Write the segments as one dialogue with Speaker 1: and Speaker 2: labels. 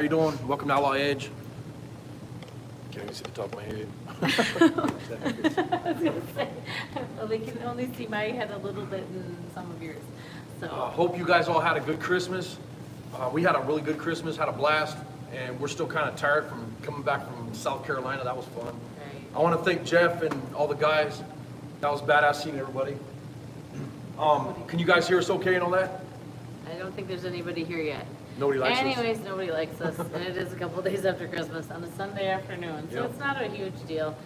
Speaker 1: How you doing? Welcome to Outlaw Edge. Can't even see the top of my head.
Speaker 2: I was gonna say, well, they can only see my head a little bit in some of yours. So
Speaker 1: Hope you guys all had a good Christmas. We had a really good Christmas, had a blast, and we're still kind of tired from coming back from South Carolina. That was fun.
Speaker 2: right.
Speaker 1: I want to thank Jeff and all the guys. That was badass seeing everybody. Can you guys hear us okay and all that?
Speaker 2: I don't think there's anybody here yet.
Speaker 1: Nobody likes us.
Speaker 2: Anyways, nobody likes us, and it is a couple days after Christmas on a Sunday afternoon, so
Speaker 1: Yep.
Speaker 2: it's not a huge deal.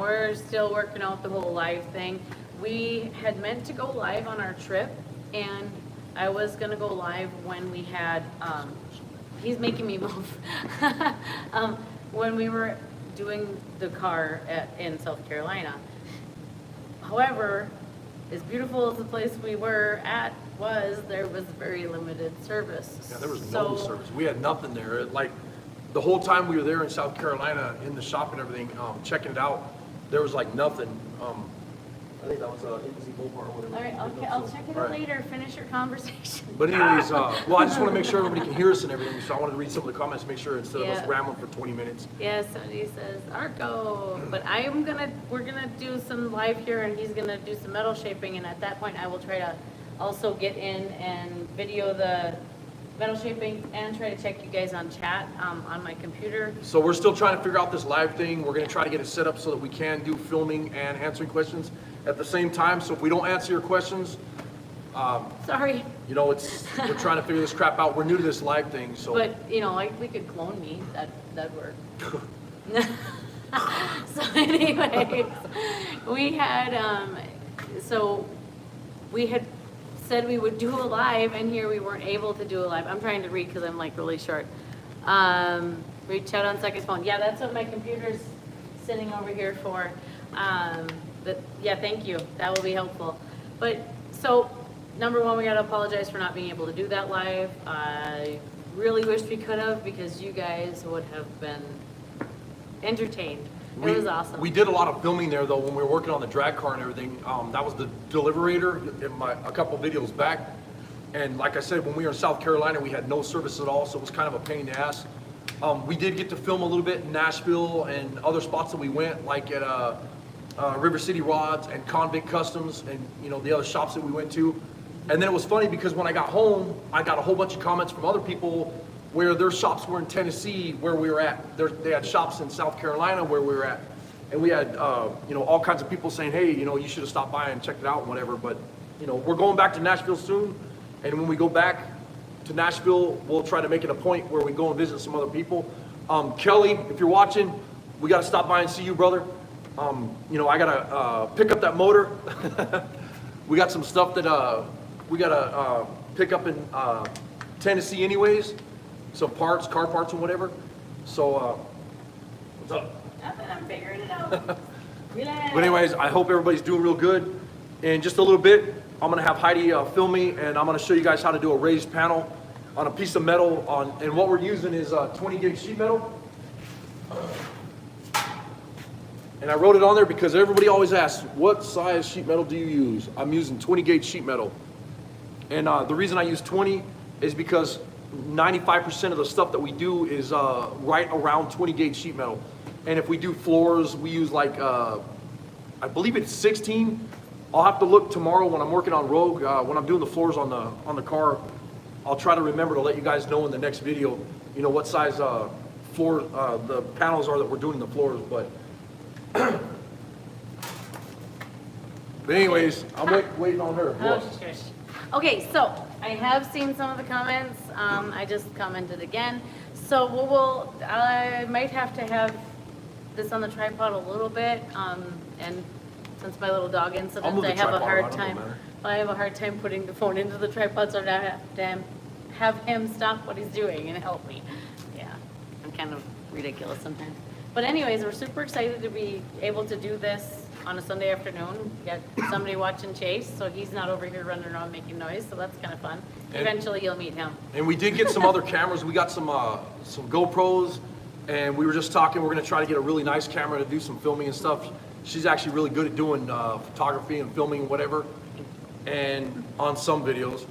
Speaker 2: We're still working out the whole live thing. We had meant to go live on our trip, and I was gonna go live when we had, he's making me move. When we were doing the car in South Carolina. However, as beautiful as the place we were at there was very limited service.
Speaker 1: Yeah, there was no service. We had nothing there. Like, the whole time we were there in South Carolina, in the shop and everything, checking it out, there was like nothing. I think that was Mopar or whatever.
Speaker 2: All right, okay, I'll check it out later, finish your conversation.
Speaker 1: But anyways, well, I just want to make sure everybody can hear us and everything, so I wanted to read some of the comments, make sure instead of us
Speaker 2: Yeah.
Speaker 1: rambling for 20 minutes.
Speaker 2: Yeah, somebody says Arco, but we're gonna do some live here, and he's gonna do some metal shaping, and at that point I will try to also get in and video the metal shaping and try to check you guys on chat on my computer.
Speaker 1: So we're still trying to figure out this live thing. We're going to try to get it set up so that we can do filming and answering questions at the same time. So if we don't answer your questions,
Speaker 2: Sorry,
Speaker 1: you know, we're trying to figure this crap out. We're new to this live thing, so.
Speaker 2: but like we could clone me, that'd work. So anyways, we had said we would do a live, and here we weren't able to do a live. I'm trying to read because I'm like really short. Reach out on second phone. Yeah, that's what my computer's sitting over here for. Yeah, thank you. That will be helpful. But so, number one, we gotta apologize for not being able to do that live. I really wished we could have, because you guys would have been entertained. It was awesome.
Speaker 1: We did a lot of filming there, though, when we were working on the drag car and everything. That was the Deliberator in a couple videos back. And like I said, when we were in South Carolina, we had no service at all, so it was kind of a pain in the ass. We did get to film a little bit in Nashville and other spots that we went, like at River City Rods and Convict Customs and, you know, the other shops that we went to. And then it was funny because when I got home, I got a whole bunch of comments from other people where their shops were in Tennessee, where we were at. They had shops in South Carolina where we were at. And we had, you know, all kinds of people saying, hey, you know, you should have stopped by and checked it out and whatever. But, you know, we're going back to Nashville soon. And when we go back to Nashville, we'll try to make it a point where we go and visit some other people. Kelly, if you're watching, we got to stop by and see you, brother. You know, I got to pick up that motor. We got some stuff that we got to pick up in Tennessee anyways. Some parts, car parts and whatever. So, what's up?
Speaker 2: Nothing, I'm figuring it out. Relax.
Speaker 1: But anyways, I hope everybody's doing real good. In just a little bit, I'm gonna have Heidi film me, and I'm gonna show you guys how to do a raised panel on a piece of metal. And what we're using is 20 gauge sheet metal. And I wrote it on there because everybody always asks, what size sheet metal do you use? I'm using 20 gauge sheet metal. And the reason I use 20 is because 95% of the stuff that we do is right around 20 gauge sheet metal. And if we do floors, we use like, I believe it's 16. I'll have to look tomorrow when I'm working on Rogue, when I'm doing the floors on the car. I'll try to remember to let you guys know in the next video, you know, what size floor the panels are that we're doing in the floors. But anyways, I'm waiting on her.
Speaker 2: Oh, shush. Okay, so I have seen some of the comments. I just commented again. So I might have to have this on the tripod a little bit. And since my little dog incident, I have a hard time. I have a hard time putting the phone into the tripod, so I have to have him stop what he's doing and help me. Yeah, I'm kind of ridiculous sometimes. But anyways, we're super excited to be able to do this on a Sunday afternoon. Got somebody watching Chase, so he's not over here running around making noise, so that's kind of fun. Eventually you'll meet him.
Speaker 1: And we did get some other cameras. We got some GoPros, and we were just talking, we're gonna try to get a really nice camera to do some filming and stuff. She's actually really good at doing photography and filming and whatever, and on some videos.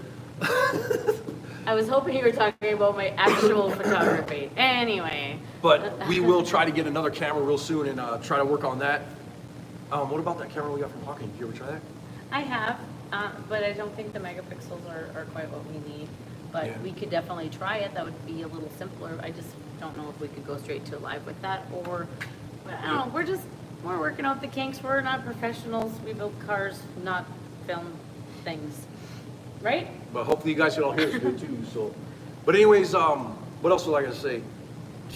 Speaker 2: I was hoping you were talking about my actual photography. Anyway.
Speaker 1: But we will try to get another camera real soon and try to work on that. What about that camera we got from Hawking? Did you ever try that?
Speaker 2: I have, but I don't think the megapixels are quite what we need. But
Speaker 1: Yeah.
Speaker 2: we could definitely try it. That would be a little simpler. I just don't know if we could go straight to live with that, or I don't know. We're working out the kinks. We're not professionals. We build cars, not film things, right?
Speaker 1: But hopefully you guys can all hear us good too. So, but anyways, what else was I gonna say?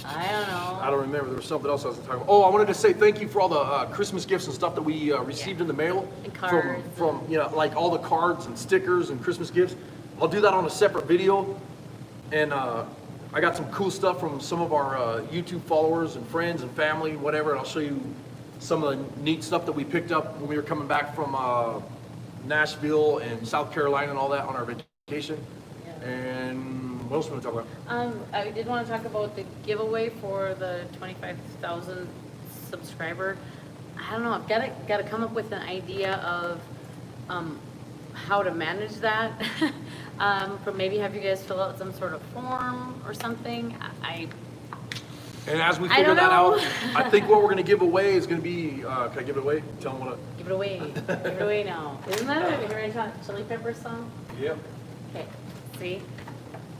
Speaker 2: I don't know.
Speaker 1: I don't remember. There was something else I was talking about. Oh, I wanted to say thank you for all the Christmas gifts and stuff that we received in the mail.
Speaker 2: And cards.
Speaker 1: From you know, like all the cards and stickers and Christmas gifts. I'll do that on a separate video. And I got some cool stuff from some of our YouTube followers and friends and family, whatever. And I'll show you some of the neat stuff that we picked up when we were coming back from Nashville and South Carolina and all that on our vacation.
Speaker 2: Yeah.
Speaker 1: And what else want to talk about?
Speaker 2: I did want to talk about the giveaway for the 25,000 subscriber. I don't know. I've got to come up with an idea of how to manage that. But maybe have you guys fill out some sort of form or something.
Speaker 1: And as we
Speaker 2: I
Speaker 1: figure
Speaker 2: don't
Speaker 1: that out,
Speaker 2: know.
Speaker 1: I think what we're going to give away is going to be, can I give it away? Tell them what
Speaker 2: Give it away. Give it away now. Isn't that a Red Hot Chili Peppers song?
Speaker 1: Yep.
Speaker 2: Okay. See?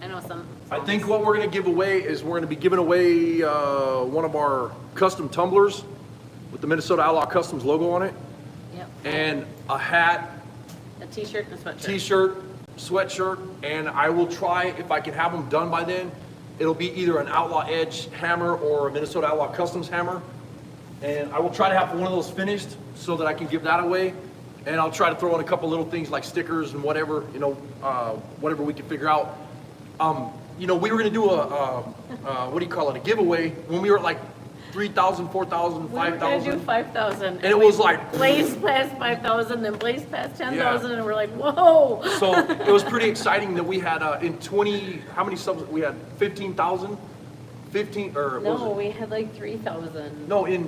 Speaker 2: I know some.
Speaker 1: I think what we're going to give away is we're going to be giving away one of our custom tumblers with the Minnesota Outlaw Customs logo on it.
Speaker 2: Yep.
Speaker 1: And a hat,
Speaker 2: A t-shirt and a sweatshirt.
Speaker 1: t-shirt, sweatshirt, and I will try, if I can have them done by then, it'll be either an Outlaw Edge hammer or a Minnesota Outlaw Customs hammer. And I will try to have one of those finished so that I can give that away. And I'll try to throw in a couple little things like stickers and whatever, you know, whatever we can figure out. You know, we were going to do what do you call it, a giveaway when we were at like 3,000, 4,000,
Speaker 2: We were gonna do
Speaker 1: 5,000.
Speaker 2: 5,000.
Speaker 1: And it was like,
Speaker 2: Blaze past 5,000, then blaze past 10,000, and we're like, whoa.
Speaker 1: so it was pretty exciting that we had in 20, how many subs? We had 15,000? 15, or what was
Speaker 2: No,
Speaker 1: it?
Speaker 2: we had like 3,000.
Speaker 1: No, in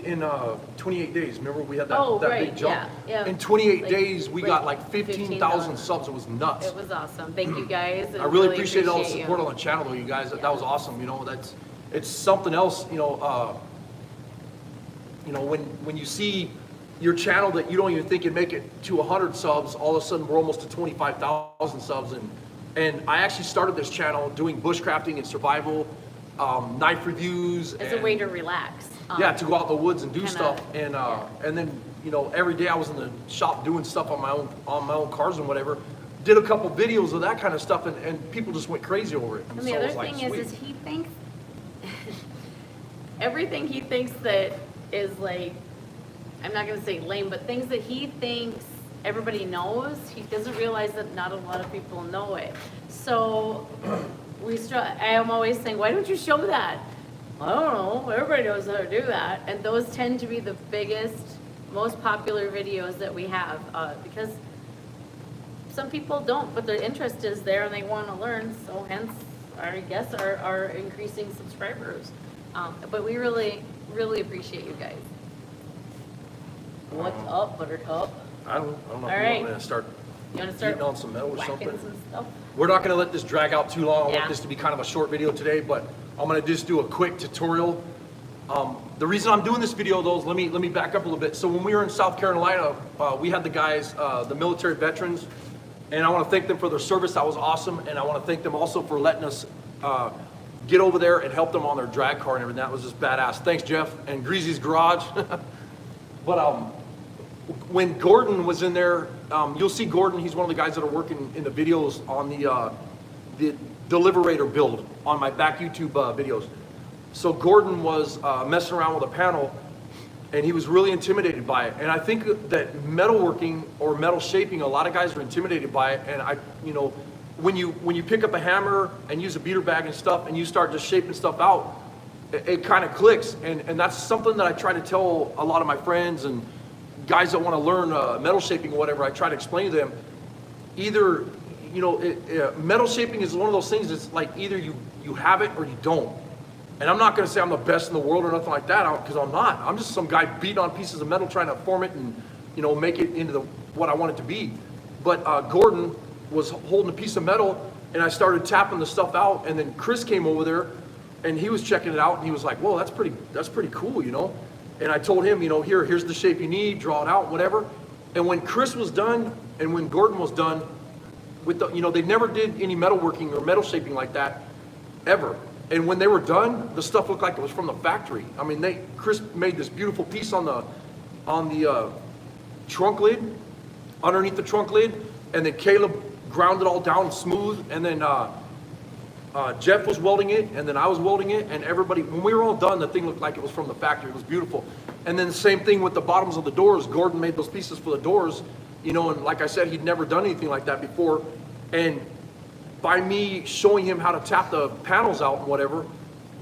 Speaker 1: 28 days. Remember we had that,
Speaker 2: Oh,
Speaker 1: that
Speaker 2: right,
Speaker 1: big jump?
Speaker 2: yeah, yeah.
Speaker 1: In 28
Speaker 2: Like-
Speaker 1: days, we got like
Speaker 2: 15,000
Speaker 1: 15,000 subs. It was nuts.
Speaker 2: It was awesome. Thank you guys.
Speaker 1: I really appreciate all the
Speaker 2: appreciate
Speaker 1: support
Speaker 2: you.
Speaker 1: on the channel though, you guys. That was awesome. You know, it's something else, you know, when you see your channel that you don't even think you'd make it to 100 subs, all of a sudden we're almost to 25,000 subs. And I actually started this channel doing bushcrafting and survival, knife reviews.
Speaker 2: It's a way to relax.
Speaker 1: Yeah, to go out in the woods and do
Speaker 2: kinda,
Speaker 1: stuff, and
Speaker 2: yeah.
Speaker 1: and then every day I was in the shop doing stuff on my own cars and whatever. Did a couple videos of that kind of stuff, and people just went crazy over it.
Speaker 2: And
Speaker 1: so
Speaker 2: the
Speaker 1: I
Speaker 2: other
Speaker 1: was like,
Speaker 2: thing
Speaker 1: sweet.
Speaker 2: is he thinks, everything he thinks that is like, I'm not gonna say lame, but things that he thinks everybody knows, he doesn't realize that not a lot of people know it. So I am always saying, why don't you show that? I don't know, everybody knows how to do that. And those tend to be the biggest, most popular videos that we have, because some people don't, but their interest is there and they want to learn, so hence, I guess, our increasing subscribers. But we really, really appreciate you guys. What's up, Buttercup?
Speaker 1: I don't know if
Speaker 2: All
Speaker 1: you
Speaker 2: right.
Speaker 1: want to start
Speaker 2: You want to start
Speaker 1: getting on some metal or
Speaker 2: whacking
Speaker 1: something.
Speaker 2: some stuff?
Speaker 1: We're not going to let this drag out too long. I
Speaker 2: Yeah.
Speaker 1: want this to be kind of a short video today, but I'm going to just do a quick tutorial. The reason I'm doing this video though is let me back up a little bit. So when we were in South Carolina, we had the guys, the military veterans, and I want to thank them for their service. That was awesome, and I want to thank them also for letting us get over there and help them on their drag car and everything. That was just badass. Thanks, Jeff, and Greasy's Garage. But when Gordon was in there, you'll see Gordon. He's one of the guys that are working in the videos on the Deliberator build on my back YouTube videos. So Gordon was messing around with a panel, and he was really intimidated by it. And I think that metalworking or metal shaping, a lot of guys are intimidated by it. And when you pick up a hammer and use a beater bag and stuff, and you start just shaping stuff out, it kind of clicks. And that's something that I try to tell a lot of my friends and guys that want to learn metal shaping or whatever. I try to explain to them, either metal shaping is one of those things that's like either you have it or you don't. And I'm not going to say I'm the best in the world or nothing like that, because I'm not. I'm just some guy beating on pieces of metal trying to form it and make it into what I want it to be. But Gordon was holding a piece of metal, and I started tapping the stuff out, and then Chris came over there, and he was checking it out, and he was like, whoa, that's pretty cool, you know? And I told him, you know, here's the shape you need, draw it out, whatever. And when Chris was done, and when Gordon was done, with the, you know, they never did any metalworking or metal shaping like that, ever. And when they were done, the stuff looked like it was from the factory. I mean, Chris made this beautiful piece on the trunk lid, underneath the trunk lid, and then Caleb ground it all down smooth, and then Jeff was welding it, and then I was welding it, and everybody, when we were all done, the thing looked like it was from the factory. It was beautiful. And then the same thing with the bottoms of the doors. Gordon made those pieces for the doors, you know, and like I said, he'd never done anything like that before. And by me showing him how to tap the panels out and whatever,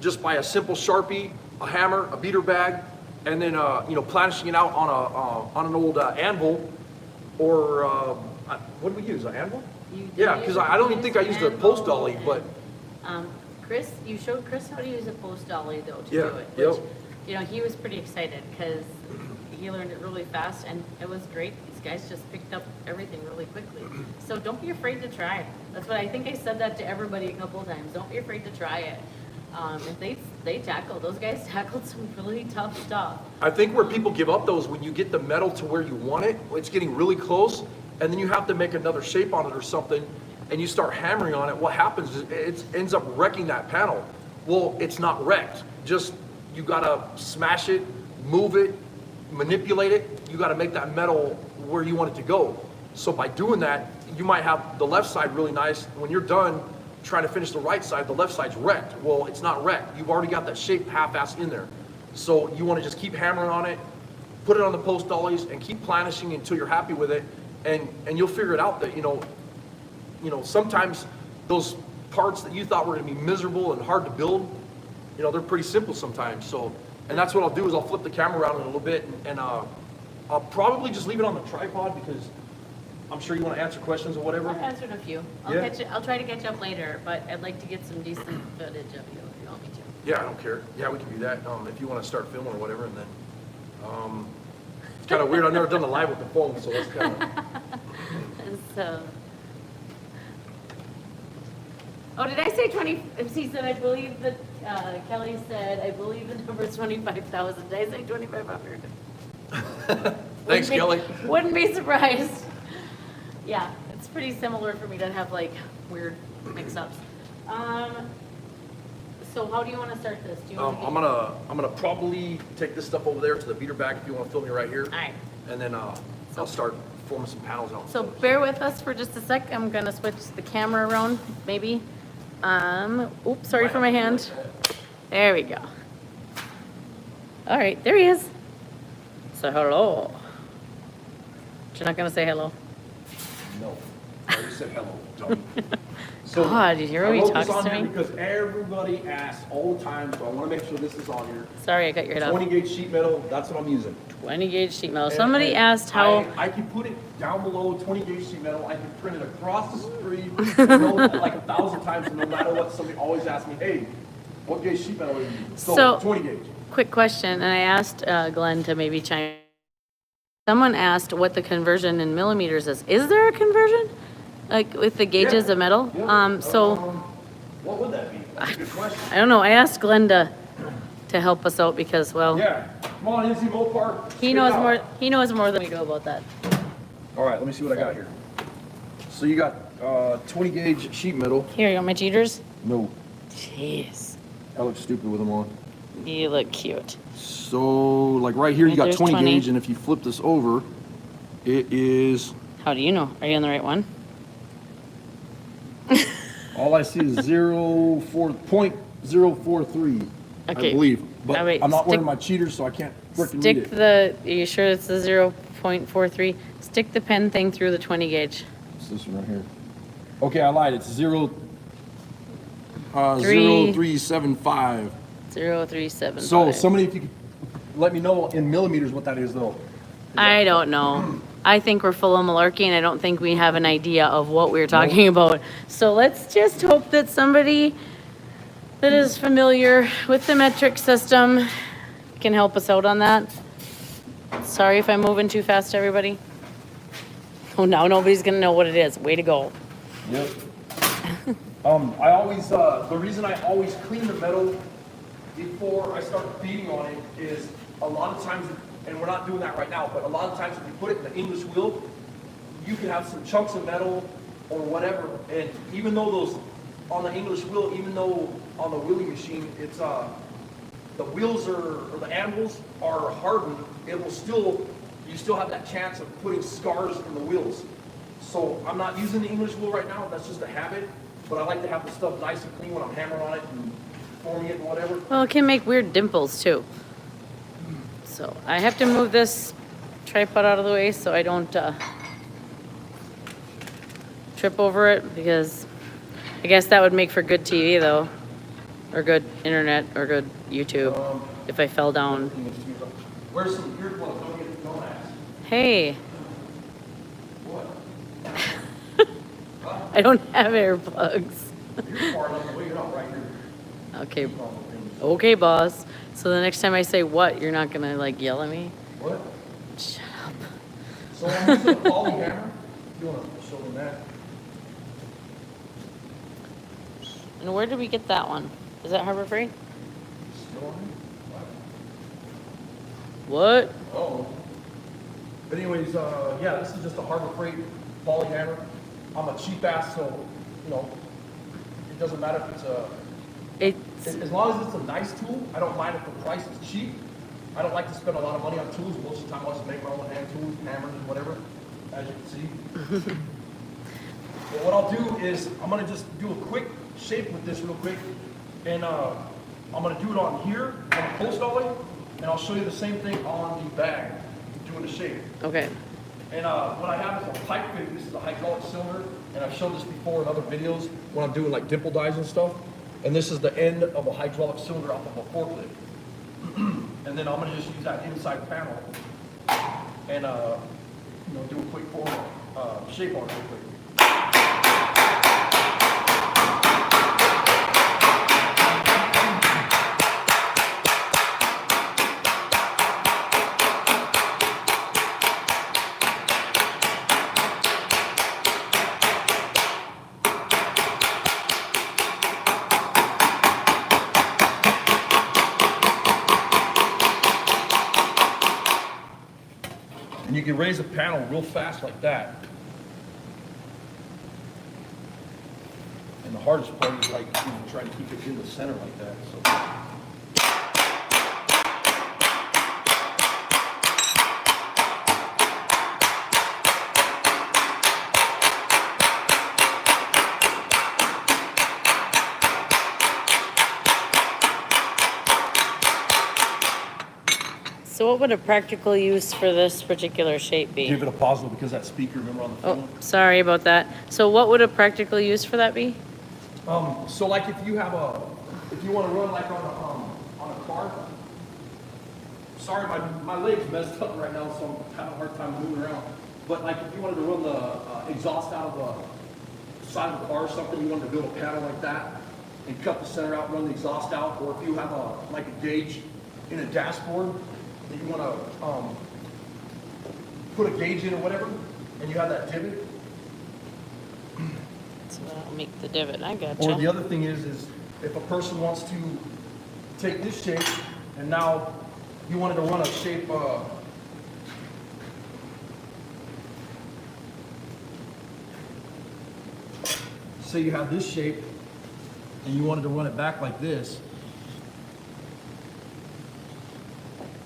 Speaker 1: just by a simple Sharpie, a hammer, a beater bag, and then, you know, planishing it out on an old anvil, or what did we use, an anvil? Yeah, because I don't even think I used a post dolly, but.
Speaker 2: Chris, you showed Chris how to use a post dolly though to
Speaker 1: Yeah,
Speaker 2: do it, which, you know, he was pretty excited because he learned it really fast and it was great. These guys just picked up everything really quickly. So don't be afraid to try. That's what I think I said that to everybody a couple of times. Don't be afraid to try it. If those guys tackled some really tough stuff.
Speaker 1: I think where people give up though is when you get the metal to where you want it, it's getting really close, and then you have to make another shape on it or something, and you start hammering on it. What happens is it ends up wrecking that panel. Well, it's not wrecked. Just, you gotta smash it, move it, manipulate it. You gotta make that metal where you want it to go. So by doing that, you might have the left side really nice. When you're done trying to finish the right side, the left side's wrecked. Well, it's not wrecked. You've already got that shape half-assed in there. So you wanna just keep hammering on it, put it on the post dollies, and keep planishing until you're happy with it. And you'll figure it out that, you know, sometimes those parts that you thought were gonna be miserable and hard to build, you know, they're pretty simple sometimes. So, and that's what I'll do is I'll flip the camera around in a little bit, and I'll probably just leave it on the tripod because I'm sure you want to answer questions or whatever.
Speaker 2: I've answered a few. I'll try to catch up later, but I'd like to get some decent footage of you if you want me to.
Speaker 1: Yeah, I don't care. Yeah, we can do that if you want to start filming or whatever, and then it's kind of weird. I've never done a live with the phone, so that's kind of.
Speaker 2: So. Oh, did I say 20? He said, I believe that, Kelly said, I believe the number is 25,000. Did I say 2,500?
Speaker 1: Thanks, Kelly.
Speaker 2: Wouldn't be surprised. Yeah, it's pretty similar for me to have like weird mix-ups. So how do you want to start this? Do you want
Speaker 1: I'm gonna probably take this stuff over there to the beater bag if you want to film me right here.
Speaker 2: All right.
Speaker 1: And then I'll start forming some panels out.
Speaker 2: So bear with us for just a sec. I'm gonna switch the camera around, maybe. Oops, sorry for my hand. There we go. All right, there he is. So hello. But you're not gonna say hello?
Speaker 1: No, I already said hello, dummy. So
Speaker 2: God, did you hear when he
Speaker 1: I wrote
Speaker 2: talks
Speaker 1: this on
Speaker 2: to
Speaker 1: here
Speaker 2: me?
Speaker 1: because everybody asks all the time, so I want to make sure this is on here.
Speaker 2: Sorry, I got your head up.
Speaker 1: 20 gauge sheet metal, that's what I'm using.
Speaker 2: 20 gauge sheet metal.
Speaker 1: And-
Speaker 2: Somebody
Speaker 1: and
Speaker 2: asked how.
Speaker 1: I can put it down below 20 gauge sheet metal. I can print it across the screen, like 1,000 times, and no matter what, somebody always asks me, hey, what gauge sheet metal are you using?
Speaker 2: So-
Speaker 1: 20 gauge.
Speaker 2: Quick question, and I asked Glenn to maybe chime. Someone asked what the conversion in millimeters is. Is there a conversion? Like with the gauges
Speaker 1: Yeah.
Speaker 2: of metal?
Speaker 1: Yeah.
Speaker 2: So
Speaker 1: What would that be? That's a good question.
Speaker 2: I don't know. I asked Glenn to help us out because, well,
Speaker 1: Yeah. Come on, Izzy Mopar.
Speaker 2: he knows more. He knows more than we do about that.
Speaker 1: All right, let me see what I got here. So you got 20 gauge sheet metal.
Speaker 2: Here, you got my cheaters?
Speaker 1: No,
Speaker 2: Jeez,
Speaker 1: I look stupid with them on.
Speaker 2: you look cute.
Speaker 1: So like right here, you
Speaker 2: Right
Speaker 1: got
Speaker 2: there's
Speaker 1: 20
Speaker 2: 20.
Speaker 1: gauge, and if you flip this over, it is,
Speaker 2: How do you know? Are you on the right one?
Speaker 1: all I see is 0.043,
Speaker 2: Okay.
Speaker 1: I believe. But
Speaker 2: Now wait,
Speaker 1: I'm not wearing
Speaker 2: stick-
Speaker 1: my cheaters, so I can't frickin' read
Speaker 2: Stick
Speaker 1: it.
Speaker 2: the. Are you sure it's the 0.43? Stick the pen thing through the 20 gauge.
Speaker 1: It's this one right here. Okay, I lied. It's 0.375.
Speaker 2: 0.375.
Speaker 1: So somebody, if you could let me know in millimeters what that is, though.
Speaker 2: I don't know. I think we're full of malarkey, and I don't think we have an idea of what we're talking about. So let's just hope that somebody that is familiar with the metric system can help us out on that. Sorry if I'm moving too fast, everybody. Oh, now nobody's gonna know what it is. Way to go.
Speaker 1: Yep. I always, the reason I always clean the metal before I start beating on it is a lot of times, and we're not doing that right now, but a lot of times if you put it in the English wheel, you can have some chunks of metal or whatever, and even though those, on the English wheel, even though on the wheeling machine, it's, the wheels or the anvils are hardened, it will still, you still have that chance of putting scars in the wheels. So I'm not using the English wheel right now, that's just a habit, but I like to have the stuff nice and clean when I'm hammering on it and forming it and whatever.
Speaker 2: Well, it can make weird dimples too. So I have to move this tripod out of the way so I don't trip over it, because I guess that would make for good TV though, or good internet, or good YouTube if I fell down.
Speaker 1: Where's some earplugs? Don't ask.
Speaker 2: Hey,
Speaker 1: What?
Speaker 2: I don't have earplugs.
Speaker 1: You're far enough away, you're not right here.
Speaker 2: Okay, okay, boss. So the next time I say what, you're not gonna like yell at me?
Speaker 1: What?
Speaker 2: Shut up.
Speaker 1: So I'm using a poly hammer. You wanna show them that?
Speaker 2: And where did we get that one? Is that Harbor Freight?
Speaker 1: Still on me?
Speaker 2: What?
Speaker 1: Oh. But anyways, yeah, this is just a Harbor Freight poly hammer. I'm a cheap ass, so, you know, it doesn't matter if it's a,
Speaker 2: It's
Speaker 1: as long as it's a nice tool, I don't mind if the price is cheap. I don't like to spend a lot of money on tools. Most of the time I just make my own hand tools, hammers, and whatever, as you can see. But what I'll do is, I'm gonna just do a quick shape with this real quick. And I'm gonna do it on here, on the post dolly, and I'll show you the same thing on the bag, doing the shape.
Speaker 2: okay.
Speaker 1: And what I have is a pipe fit. This is a hydraulic cylinder, and I've shown this before in other videos when I'm doing like dimple dies and stuff. And this is the end of a hydraulic cylinder off of a forklift. And then I'm gonna just use that inside panel and you know, do a quick form shape on it real quick. And you can raise a panel real fast like that. And the hardest part is like, you know, trying to keep it in the center like that. So.
Speaker 2: So what would a practical use for this particular shape be?
Speaker 1: Give it a positive because that speaker, remember on the phone?
Speaker 2: Oh, sorry about that. So what would a practical use for that be?
Speaker 1: So like if you have a, if you want to run like on a car. Sorry, my leg's messed up right now, so I'm having a hard time moving around. But like if you wanted to run the exhaust out of the side of the car or something, you wanted to build a panel like that and cut the center out, run the exhaust out, or if you have like a gauge in a dashboard that you want to put a gauge in or whatever, and you have that divot.
Speaker 2: So that'll make the divot. I
Speaker 1: Or the
Speaker 2: gotcha.
Speaker 1: other thing is if a person wants to take this shape and now you wanted to run a shape, say you have this shape and you wanted to run it back like this.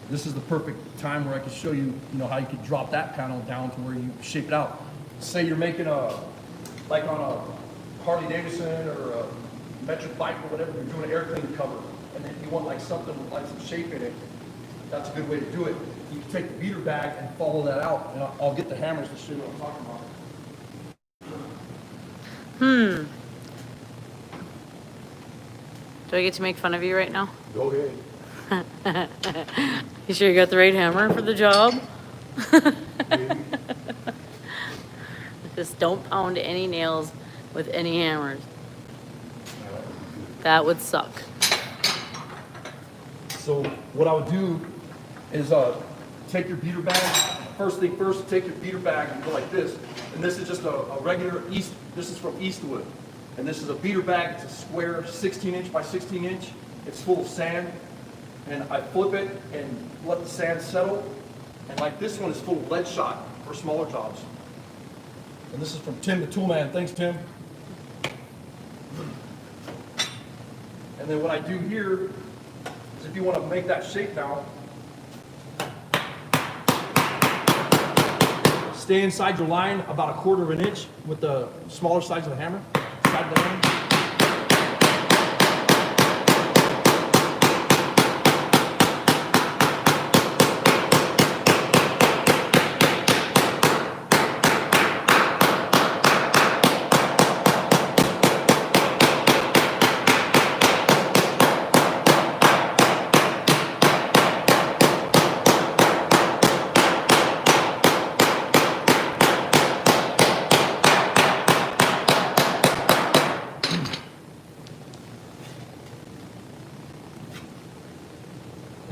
Speaker 1: This is the perfect time where I can show you, you know, how you could drop that panel down to where you shape it out. Say you're making like on a Harley Davidson or a metric bike or whatever, you're doing an air clean cover, and then you want like something with like some shape in it. That's a good way to do it. You can take the beater bag and follow that out, and I'll get the hammers to show you what I'm talking about.
Speaker 2: Do I get to make fun of you right now?
Speaker 1: Go ahead.
Speaker 2: You sure you got the right hammer for the job? Just don't pound any nails with any hammers. That would suck.
Speaker 1: So what I would do is take your beater bag. First thing first, take your beater bag and go like this. And this is just a regular this is from Eastwood. And this is a beater bag. It's a square 16 inch by 16 inch. It's full of sand. And I flip it and let the sand settle. And like this one is full of lead shot for smaller jobs. And this is from Tim the Toolman. Thanks, Tim. And then what I do here is if you want to make that shape now, stay inside your line about 1/4 of an inch with the smaller size of the hammer. Side of the hammer.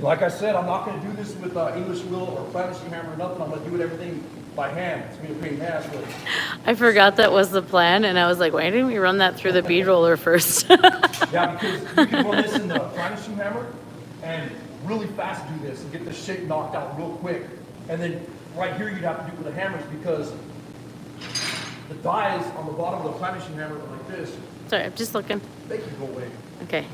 Speaker 1: And like I said, I'm not going to do this with English wheel or planishing hammer or nothing. I'm going to do it everything by hand. It's going to be a pain in the ass, but
Speaker 2: I forgot that was the plan, and I was like, why didn't we run that through the bead roller first?
Speaker 1: yeah, because you can run this in the planishing hammer and really fast do this and get the shape knocked out real quick. And then right here you'd have to do it with the hammers because the dies on the bottom of the planishing hammer are like this.
Speaker 2: Sorry, I'm just looking.
Speaker 1: They can go away.
Speaker 2: Okay.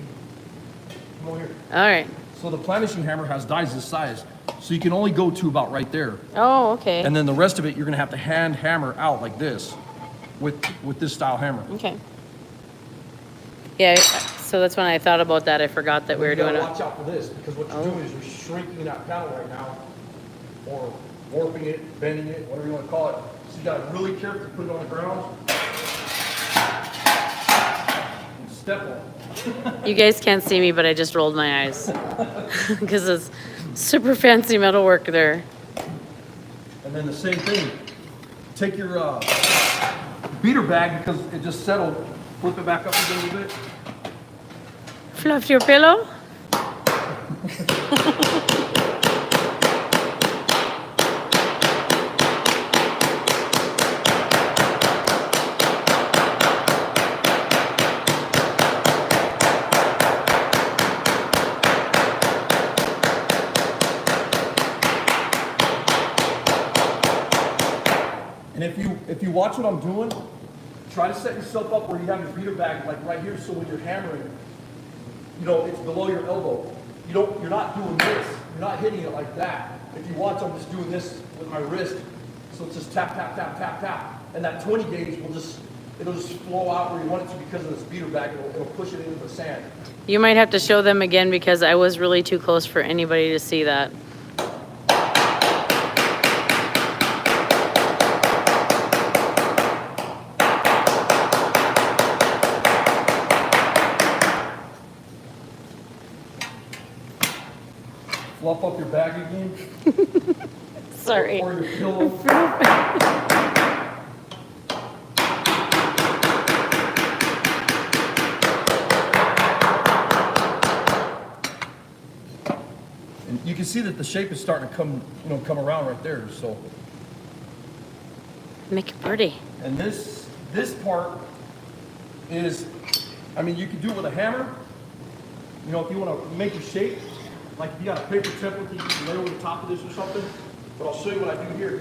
Speaker 1: Come over here.
Speaker 2: All right.
Speaker 1: So the planishing hammer has dies this size, so you can only go to about right there.
Speaker 2: Oh, okay.
Speaker 1: And then the rest of it, you're gonna have to hand hammer out like this, with this style hammer.
Speaker 2: Okay. Yeah, so that's when I thought about that. I forgot that we were doing
Speaker 1: You
Speaker 2: it.
Speaker 1: gotta watch out for this, because what you're doing is you're shrinking that panel right now, or warping it, bending it, whatever you wanna call it. So you gotta really carefully put it on the ground. And step on it.
Speaker 2: You guys can't see me, but I just rolled my eyes because it's super fancy metal work there.
Speaker 1: And then the same thing, take your beater bag, because it just settled, flip it back up again a little bit.
Speaker 2: Fluff your pillow?
Speaker 1: And if you watch what I'm doing, try to set yourself up where you have your beater bag like right here, so when you're hammering, you know, it's below your elbow. You're not doing this. You're not hitting it like that. If you watch, I'm just doing this with my wrist. So it's just tap, tap, tap, tap, tap. And that 20 gauge will it'll just flow out where you want it to because of this beater bag. It'll push it into the sand.
Speaker 2: You might have to show them again because I was really too close for anybody to see that.
Speaker 1: Fluff up your bag again.
Speaker 2: Sorry.
Speaker 1: Or your pillow. And you can see that the shape is starting to come around right there. So.
Speaker 2: Make it pretty.
Speaker 1: And this part is, I mean, you can do it with a hammer. You know, if you want to make a shape, like if you got a paper template, you can lay over the top of this or something. But I'll show you what I do here.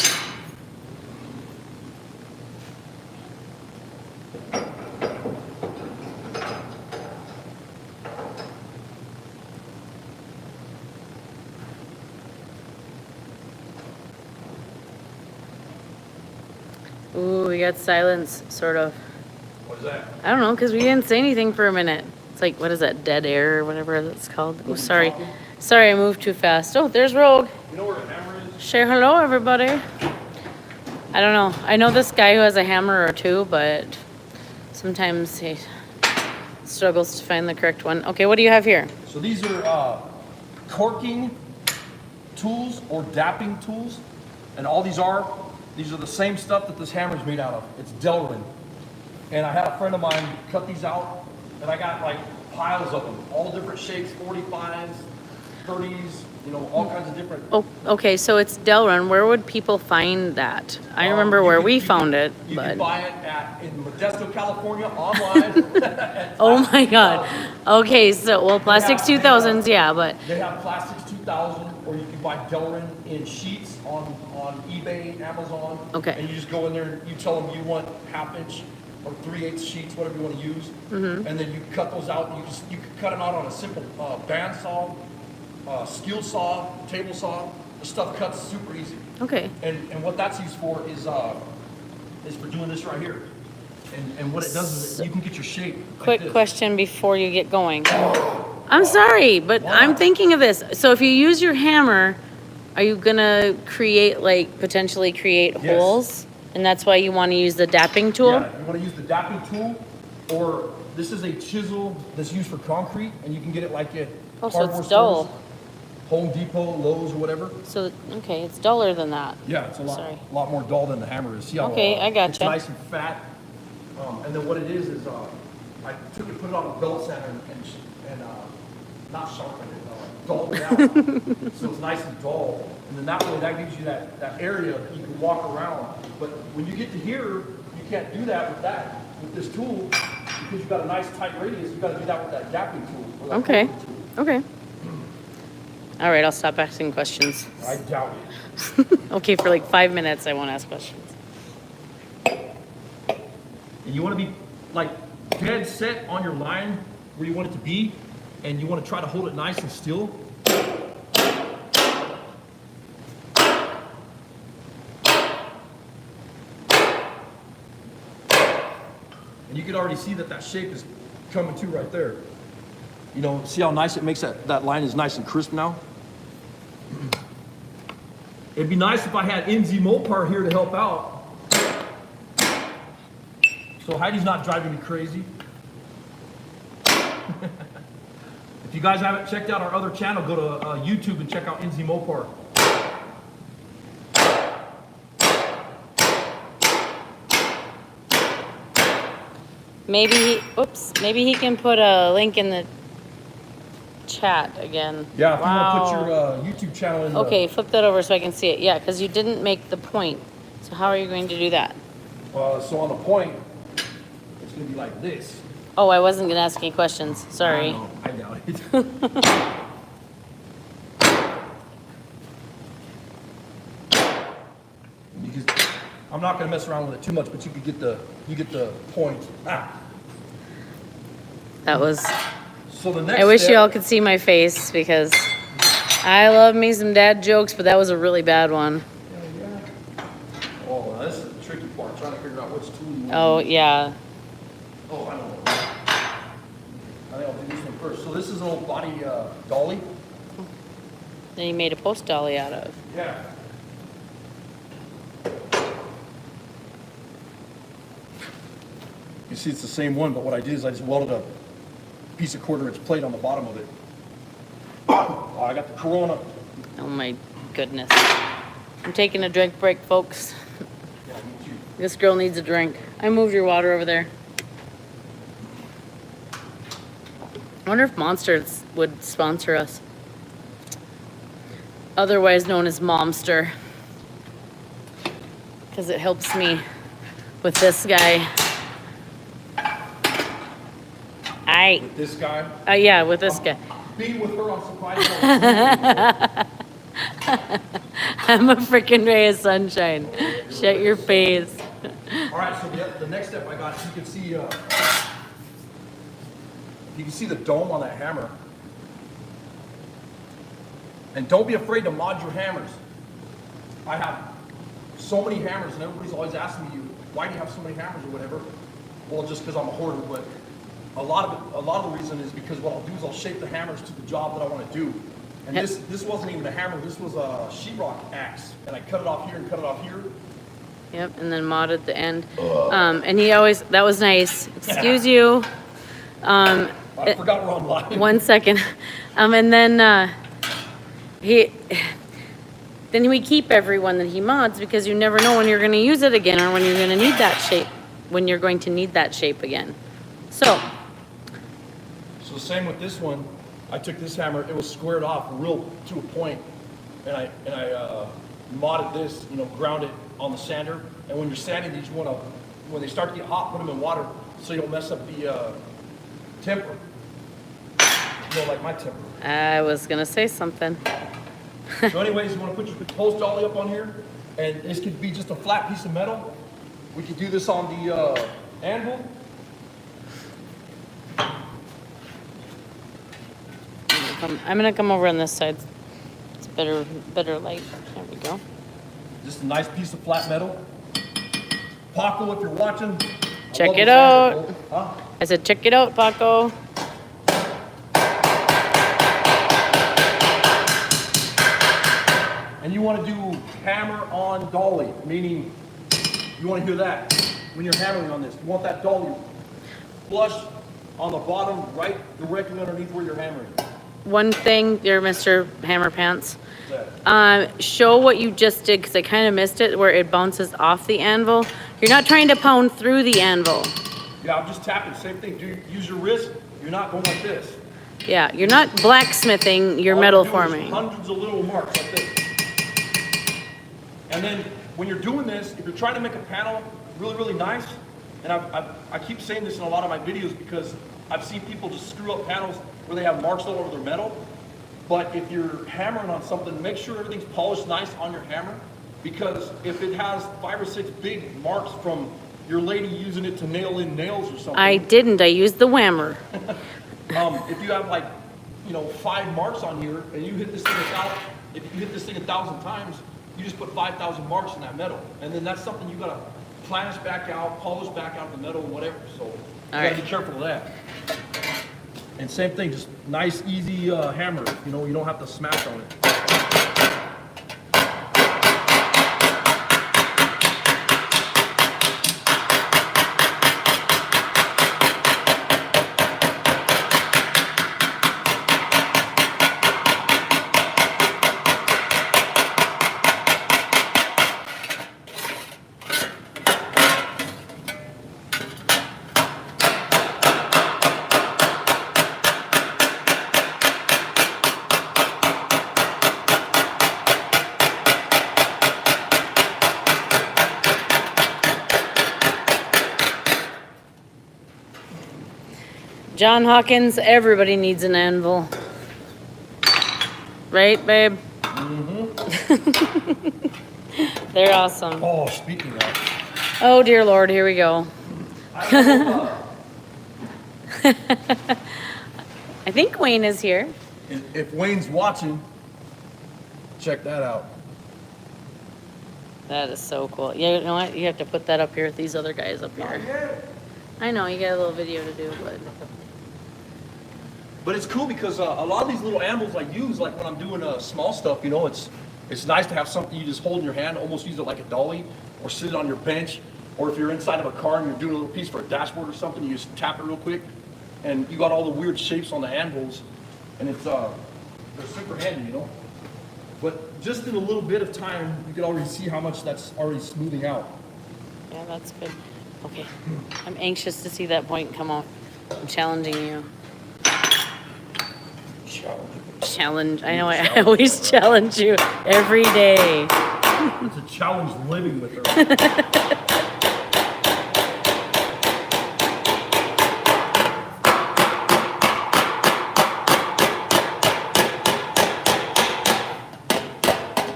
Speaker 2: Ooh, we got silence, sort of.
Speaker 1: What is that?
Speaker 2: I don't know, because we didn't say anything for a minute. It's like, what is that, dead air or whatever that's called? Oh, sorry. Sorry, I moved too fast. Oh, there's Rogue.
Speaker 1: You know where a hammer is?
Speaker 2: Say hello, everybody. I don't know. I know this guy who has a hammer or two, but sometimes he struggles to find the correct one. Okay, what do you have here?
Speaker 1: So these are corking tools or dapping tools. And all these are the same stuff that this hammer is made out of. It's Delrin. And I had a friend of mine cut these out, and I got like piles of them, all different shapes, 45s. 30s, you know, all kinds of different.
Speaker 2: Oh, okay, so it's Delrin. Where would people find that? I remember where we found it,
Speaker 1: You
Speaker 2: but.
Speaker 1: can buy it in Modesto, California, online.
Speaker 2: Oh my God. Okay, so, well, Plastics 2000s, yeah, but,
Speaker 1: They have Plastics 2000, or you can buy Delrin in sheets on eBay, Amazon.
Speaker 2: Okay.
Speaker 1: And you just go in there and you tell them you want 1/2 inch or 3/8 sheets, whatever you want to use. And then you cut those out, and you can cut them out on a simple bandsaw, steel saw, table saw. The stuff cuts super easy.
Speaker 2: okay.
Speaker 1: And what that's used for is for doing this right here. And what it does is you can get your shape. like
Speaker 2: Quick
Speaker 1: this.
Speaker 2: question before you get going. I'm sorry, but I'm thinking of this. So if you use your hammer, are you gonna create, like, potentially create
Speaker 1: Yes.
Speaker 2: holes? And that's why you wanna use the dapping tool?
Speaker 1: Yeah, you want to use the dapping tool, or this is a chisel that's used for concrete, and you can get it like at
Speaker 2: Oh, so
Speaker 1: hardware
Speaker 2: it's dull.
Speaker 1: stores, Home Depot, Lowe's, or whatever.
Speaker 2: So, okay, it's duller than that.
Speaker 1: Yeah, it's a
Speaker 2: Sorry.
Speaker 1: lot more dull than the hammer is. See how
Speaker 2: Okay, I gotcha.
Speaker 1: It's nice and fat. And then what it is I took it, put it on a belt sander, and not sharpen it, dull it out. So it's nice and dull. And then that way, that gives you that area that you can walk around. But when you get to here, you can't do that with this tool, because you've got a nice tight radius. You've got to do that with that dapping tool. or that
Speaker 2: Okay,
Speaker 1: poking tool.
Speaker 2: okay. All right, I'll stop asking questions.
Speaker 1: I doubt it.
Speaker 2: Okay, for like 5 minutes, I won't ask questions.
Speaker 1: And you want to be like dead set on your line where you want it to be, and you want to try to hold it nice and still. And you can already see that shape is coming to right there. You know, see how nice it makes that line is nice and crisp now? It'd be nice if I had NZ Mopar here to help out. So Heidi's not driving me crazy. If you guys haven't checked out our other channel, go to YouTube and check out NZ Mopar.
Speaker 2: Maybe he can put a link in the chat again.
Speaker 1: Yeah, if you want to
Speaker 2: Wow.
Speaker 1: put your YouTube channel in
Speaker 2: Okay, flip that over so I can see it. Yeah, because you didn't make the point. So how are you going to do that?
Speaker 1: so on the point, it's going to be like this.
Speaker 2: Oh, I wasn't going to ask any questions. Sorry.
Speaker 1: I doubt it. Because I'm not going to mess around with it too much, but you get the point.
Speaker 2: That was.
Speaker 1: So the next
Speaker 2: I wish
Speaker 1: step,
Speaker 2: you all could see my face because I love me some dad jokes, but that was a really bad one.
Speaker 1: Oh, this is the tricky part, trying to figure out which tool you want.
Speaker 2: Oh, yeah.
Speaker 1: Oh, I know. I think I'll do this one first. So this is an old body dolly.
Speaker 2: Then you made a post dolly out of.
Speaker 1: Yeah. You see, it's the same one, but what I did is I just welded a piece of 1/4 inch plate on the bottom of it. Oh, I got the Corona.
Speaker 2: Oh my goodness. I'm taking a drink break, folks.
Speaker 1: Yeah, me too.
Speaker 2: This girl needs a drink. I moved your water over there. I wonder if Monsters would sponsor us. Otherwise known as Momster. Because it helps me with this guy.
Speaker 1: This guy.
Speaker 2: Yeah, with this guy.
Speaker 1: Being with her, I'm surprised.
Speaker 2: I'm a freaking ray of sunshine. Shut your face.
Speaker 1: All right, so the next step I got, you can see the dome on that hammer. And don't be afraid to mod your hammers. I have so many hammers, and everybody's always asking me, why do you have so many hammers or whatever? Well, just because I'm a hoarder, but a lot of the reason is because what I'll do is I'll shape the hammers to the job that I want to do. And this wasn't even a hammer, this was a sheetrock axe. And I cut it off here and cut it off here.
Speaker 2: Yep, and then mod at the end. And he always, that was nice. Excuse you.
Speaker 1: I forgot we're on live.
Speaker 2: 1 second. And then then we keep everyone that he mods because you never know when you're going to use it again or when you're going to need that shape, when you're going to need that shape again. So
Speaker 1: So same with this one. I took this hammer, it was squared off real to a point, and I modded this, you know, ground it on the sander. And when you're sanding these, you want to, when they start to get hot, put them in water so you don't mess up the temper. You know, like my temper.
Speaker 2: I was gonna say something.
Speaker 1: So anyways, you want to put your post dolly up on here, and this could be just a flat piece of metal. We could do this on the anvil.
Speaker 2: I'm gonna come over on this side. It's better light. There we go.
Speaker 1: Just a nice piece of flat metal. Paco, if you're watching,
Speaker 2: Check it out.
Speaker 1: Huh?
Speaker 2: I said, check it out, Paco.
Speaker 1: And you want to do hammer on dolly, meaning you want to hear that when you're hammering on this. You want that dolly flush on the bottom, right directly underneath where you're hammering.
Speaker 2: One thing, there, Mr. Hammer Pants.
Speaker 1: That.
Speaker 2: Show what you just did, because I kind of missed it, where it bounces off the anvil. You're not trying to pound through the anvil.
Speaker 1: Yeah, I'm just tapping. Same thing. Use your wrist. You're not going like this.
Speaker 2: Yeah, you're not blacksmithing your
Speaker 1: All
Speaker 2: metal
Speaker 1: you're doing is
Speaker 2: forming.
Speaker 1: Hundreds of little marks like this. And then when you're doing this, if you're trying to make a panel really, really nice, and I keep saying this in a lot of my videos because I've seen people just screw up panels where they have marks all over their metal. But if you're hammering on something, make sure everything's polished nice on your hammer, because if it has 5 or 6 big marks from your lady using it to nail in nails or something.
Speaker 2: I didn't. I used the whammer.
Speaker 1: If you have like, you know, 5 marks on here and you hit this thing if you hit this thing 1,000 times, you just put 5,000 marks in that metal. And then that's something you gotta planish back out, polish back out the metal, whatever. So you gotta be careful of that. And same thing, just nice, easy hammer. You know, you don't have to smash on it.
Speaker 2: John Hawkins, everybody needs an anvil. Right, babe? Mm-hmm. They're awesome.
Speaker 1: Oh, speaking of.
Speaker 2: Oh, dear Lord, here we go. I think Wayne is here.
Speaker 1: If Wayne's watching, check that out.
Speaker 2: That is so cool. You know what? You have to put that up here with these other guys up here. I know, you got a little video to do,
Speaker 1: But it's cool because a lot of these little anvils I use, like when I'm doing small stuff, you know, it's nice to have something you just hold in your hand, almost use it like a dolly, or sit it on your bench, or if you're inside of a car and you're doing a little piece for a dashboard or something, you just tap it real quick, and you got all the weird shapes on the anvils, and it's they're super handy, you know. But just in a little bit of time, you can already see how much that's already smoothing out.
Speaker 2: Yeah, that's good. Okay, I'm anxious to see that point come out. I'm challenging you. Challenge. I know I always challenge you every day.
Speaker 1: It's a challenge living with her.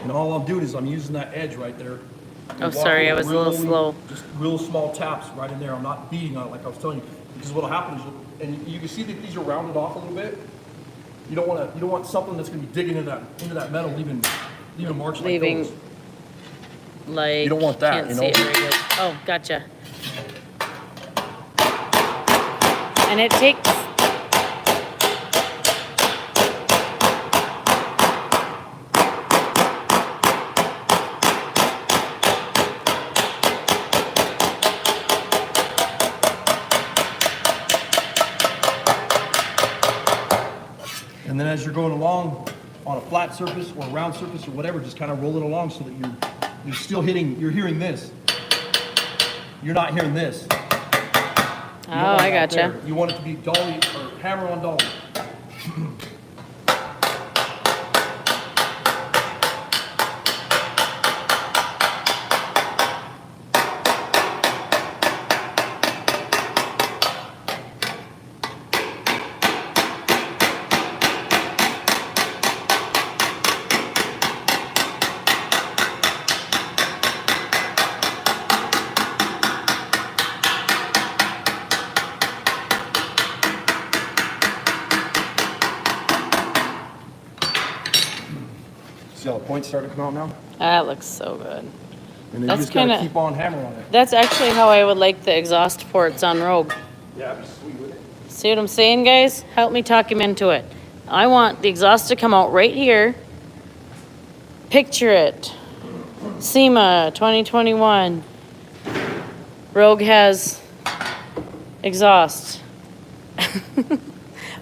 Speaker 1: And all I'm doing is I'm using that edge right there.
Speaker 2: Oh, sorry, I was a little slow.
Speaker 1: Just real small taps right in there. I'm not beating on it like I was telling you. Because what'll happen is, and you can see that these are rounded off a little bit. You don't want something that's going to be digging into that metal, leaving marks like those.
Speaker 2: Like,
Speaker 1: you don't want that,
Speaker 2: can't
Speaker 1: you
Speaker 2: see
Speaker 1: know?
Speaker 2: it very good. Oh, gotcha. And it takes.
Speaker 1: And then as you're going along on a flat surface or a round surface or whatever, just kind of roll it along so that you're still you're hearing this. You're not hearing this.
Speaker 2: Oh, I gotcha.
Speaker 1: You want it to be dolly or hammer on dolly. See how the points start to come out now?
Speaker 2: That looks so good.
Speaker 1: And then
Speaker 2: That's
Speaker 1: you just gotta
Speaker 2: kinda-
Speaker 1: keep on hammering on it.
Speaker 2: That's actually how I would like the exhaust ports on Rogue.
Speaker 1: Yeah, that'd be sweet with it.
Speaker 2: See what I'm saying, guys? Help me talk him into it. I want the exhaust to come out right here. Picture it. SEMA 2021. Rogue has exhaust.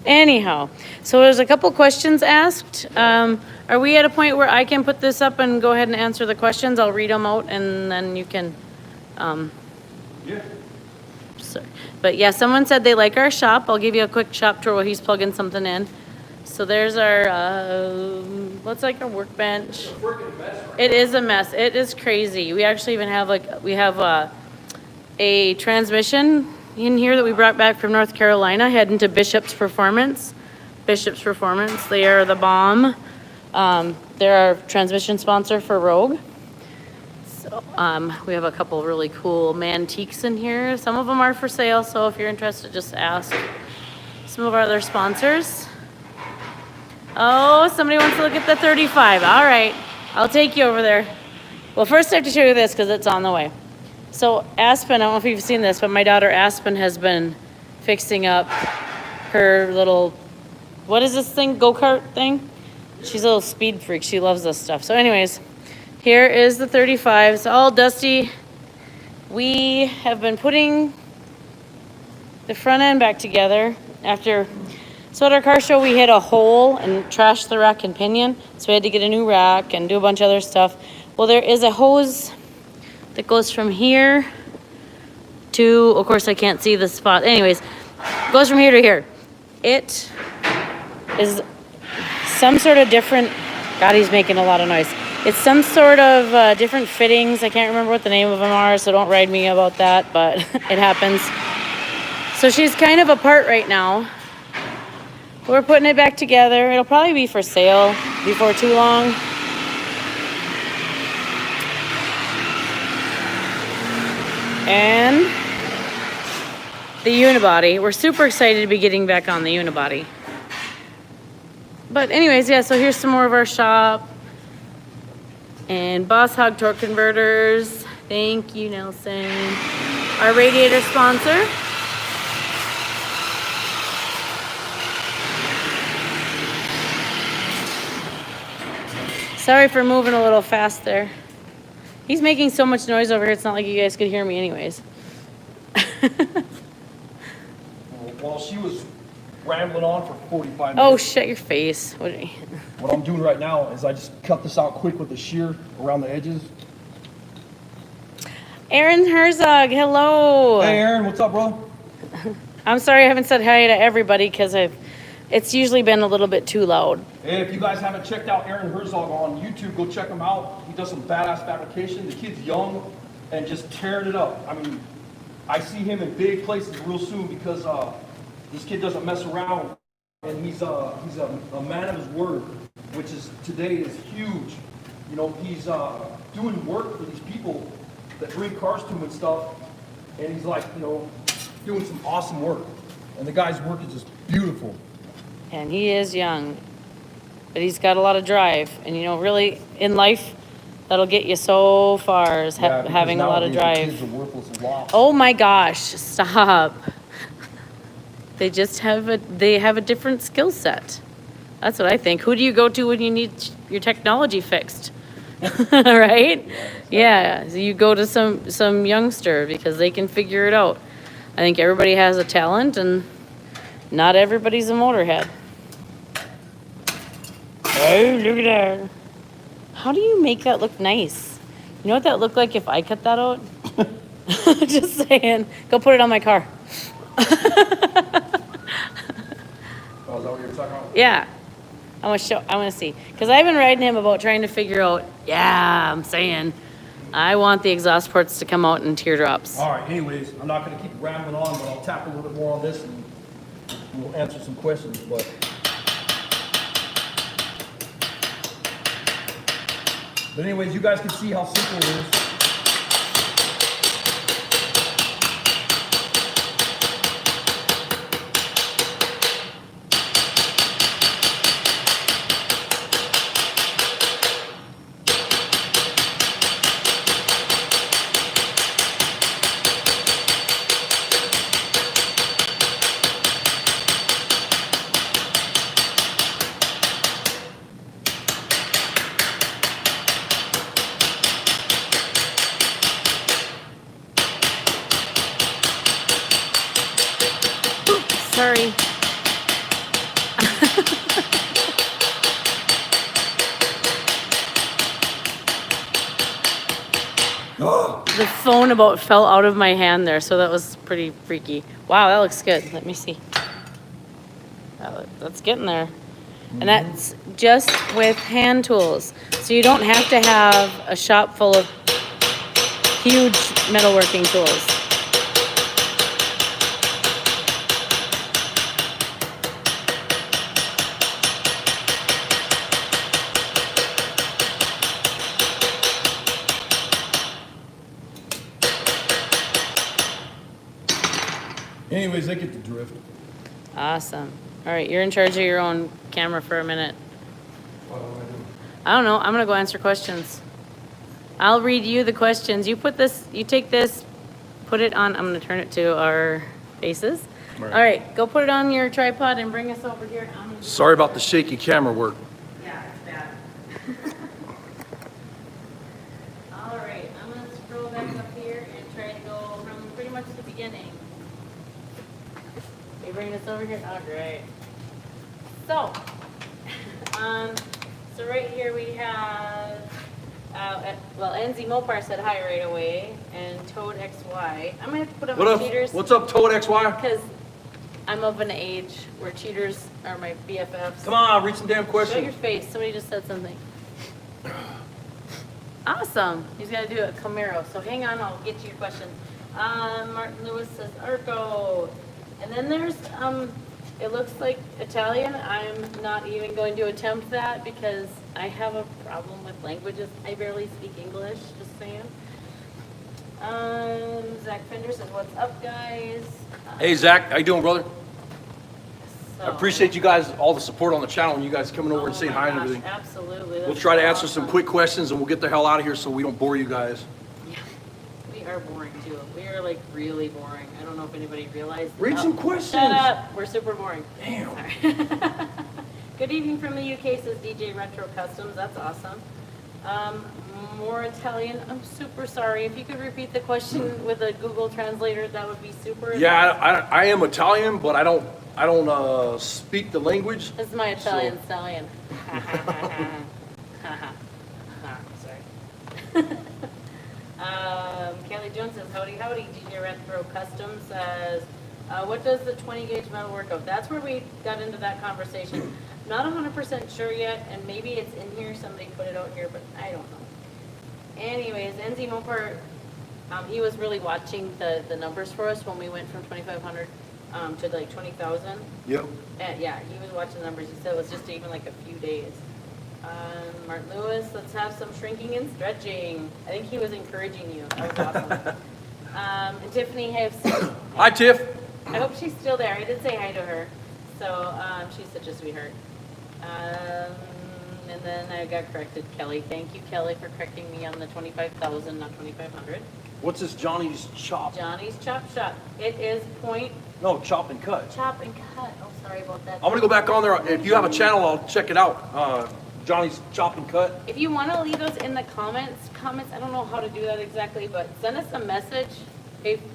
Speaker 2: Anyhow, so there's a couple questions asked. Are we at a point where I can put this up and go ahead and answer the questions? I'll read them out and then you can,
Speaker 1: Yeah.
Speaker 2: so, but yeah, someone said they like our shop. I'll give you a quick shop tour while he's plugging something in. So there's our, what's like our workbench. It is a mess. It is crazy. We actually even have we have a transmission in here that we brought back from North Carolina, heading to Bishopsperformance. Bishopsperformance, they are the bomb. They're our transmission sponsor for Rogue. So, we have a couple really cool Mantiques in here. Some of them are for sale, so if you're interested, just ask some of our other sponsors. Oh, somebody wants to look at the 35. All right, I'll take you over there. Well, first I have to show you this because it's on the way. So Aspen, I don't know if you've seen this, but my daughter Aspen has been fixing up her little, what is this thing, go-kart thing? She's a little speed freak. She loves this stuff. So anyways, here is the 35. It's all dusty. We have been putting the front end back together after, so at our car show we hit a hole and trashed the rack and pinion. So we had to get a new rack and do a bunch of other stuff. Well, there is a hose that goes from here to, of course I can't see the spot. Anyways, goes from here to here. It is some sort of different, God, he's making a lot of noise. It's some sort of different fittings. I can't remember what the name of them are, so don't ride me about that, but it happens. So she's kind of apart right now. We're putting it back together. It'll probably be for sale before too long. And the unibody. We're super excited to be getting back on the unibody. But anyways, yeah, so here's some more of our shop. And Boss Hog torque converters. Thank you, Nelson. Our Radiator sponsor. Sorry for moving a little fast there. He's making so much noise over here, it's not like you guys could hear me anyways.
Speaker 1: While she was rambling on for 45 minutes.
Speaker 2: Oh, shut your face.
Speaker 1: What I'm doing right now is I just cut this out quick with the shear around the edges.
Speaker 2: Aaron Herzog, hello.
Speaker 1: Hey Aaron, what's up, bro?
Speaker 2: I'm sorry I haven't said hi to everybody because it's usually been a little bit too loud.
Speaker 1: Hey, if you guys haven't checked out Aaron Herzog on YouTube, go check him out. He does some badass fabrication. The kid's young and just tearing it up. I mean, I see him in big places real soon because this kid doesn't mess around, and he's a man of his word, which is today is huge. You know, he's doing work for these people that bring cars to him and stuff, and he's like, you know, doing some awesome work. And the guy's work is just beautiful.
Speaker 2: And he is young, but he's got a lot of drive. And you know, really, in life, that'll get you so far is having a lot of drive.
Speaker 1: Kids are worthless and lost.
Speaker 2: Oh my gosh, stop. They just have a different skill set. That's what I think. Who do you go to when you need your technology fixed? Right? Yeah, so you go to some youngster because they can figure it out. I think everybody has a talent and not everybody's a motorhead. Oh, look at that. How do you make that look nice? You know what that looked like if I cut that out? Just saying. Go put it on my car.
Speaker 1: Oh, is that what you were talking about?
Speaker 2: Yeah. I want to see. Because I've been riding him about trying to figure out, yeah, I'm saying, I want the exhaust ports to come out in teardrops.
Speaker 1: All right, anyways, I'm not going to keep rambling on, but I'll tap a little bit more on this and we'll answer some questions. But anyways, you guys can see how simple it is.
Speaker 2: The phone about fell out of my hand there, so that was pretty freaky. Wow, that looks good. Let me see. That's getting there. And that's just with hand tools. So you don't have to have a shop full of huge metalworking tools.
Speaker 1: Anyways, they get the drift.
Speaker 2: Awesome. All right, you're in charge of your own camera for a minute. I don't know. I'm gonna go answer questions. I'll read you the questions. You put this, you take this, put it on, I'm gonna turn it to our faces. All right, go put it on your tripod and bring us over here.
Speaker 1: Sorry about the shaky camera work.
Speaker 2: Yeah, it's bad. All right, I'm gonna scroll back up here and try to go from pretty much the beginning. You bring this over here? Oh, great. So, so right here we have, well, NZ Mopar said hi right away, and Toad XY. I'm gonna have to put on my cheaters.
Speaker 1: What's up, Toad XY?
Speaker 2: Because I'm of an age where cheaters are my BFFs.
Speaker 1: Come on, read some damn
Speaker 2: Show
Speaker 1: questions.
Speaker 2: your face. Somebody just said something. Awesome. He's got to do a Camaro. So hang on, I'll get to your question. Martin Lewis says Arco. And then there's, it looks like Italian. I'm not even going to attempt that because I have a problem with languages. I barely speak English, just saying. Zach Fender says, what's up, guys?
Speaker 1: Hey, Zach, how you doing, brother?
Speaker 2: So,
Speaker 1: I appreciate you guys, all the support on the channel, and you guys coming over and saying hi and everything.
Speaker 2: Absolutely.
Speaker 1: We'll try to answer some quick questions, and we'll get the hell out of here so we don't bore you guys.
Speaker 2: Yeah, we are boring too. We are like really boring. I don't know if anybody realized.
Speaker 1: Read some questions.
Speaker 2: Shut up. We're super boring.
Speaker 1: Damn.
Speaker 2: Sorry. Good evening from the UK, says DJ Retro Customs. That's awesome. More Italian. I'm super sorry. If you could repeat the question with a Google translator, that would be super.
Speaker 1: Yeah, I am Italian, but I don't speak the language.
Speaker 2: This is my Italian stallion. Sorry. Kelly Jones says, howdy, howdy. DJ Retro Customs says, what does the 20 gauge metal work of? That's where we got into that conversation. Not 100% sure yet, and maybe it's in here. Somebody put it out here, but I don't know. Anyways, NZ Mopar, he was really watching the numbers for us when we went from 2,500 to like 20,000.
Speaker 1: Yep.
Speaker 2: And yeah, he was watching the numbers. He said it was just even like a few days. Martin Lewis, let's have some shrinking and stretching. I think he was encouraging you. That was awesome. And Tiffany has.
Speaker 1: Hi, Tiff.
Speaker 2: I hope she's still there. I did say hi to her. So she's such a sweetheart. And then I got corrected, Kelly. Thank you, Kelly, for correcting me on the 25,000, not 2,500.
Speaker 1: What's this Johnny's Chop?
Speaker 2: Johnny's Chop Shop. It is point.
Speaker 1: No, Chop and Cut.
Speaker 2: Chop and cut. Oh, sorry about that.
Speaker 1: I'm gonna go back on there. If you have a channel, I'll check it out. Johnny's Chop and Cut.
Speaker 2: If you want to leave us in the comments, I don't know how to do that exactly, but send us a message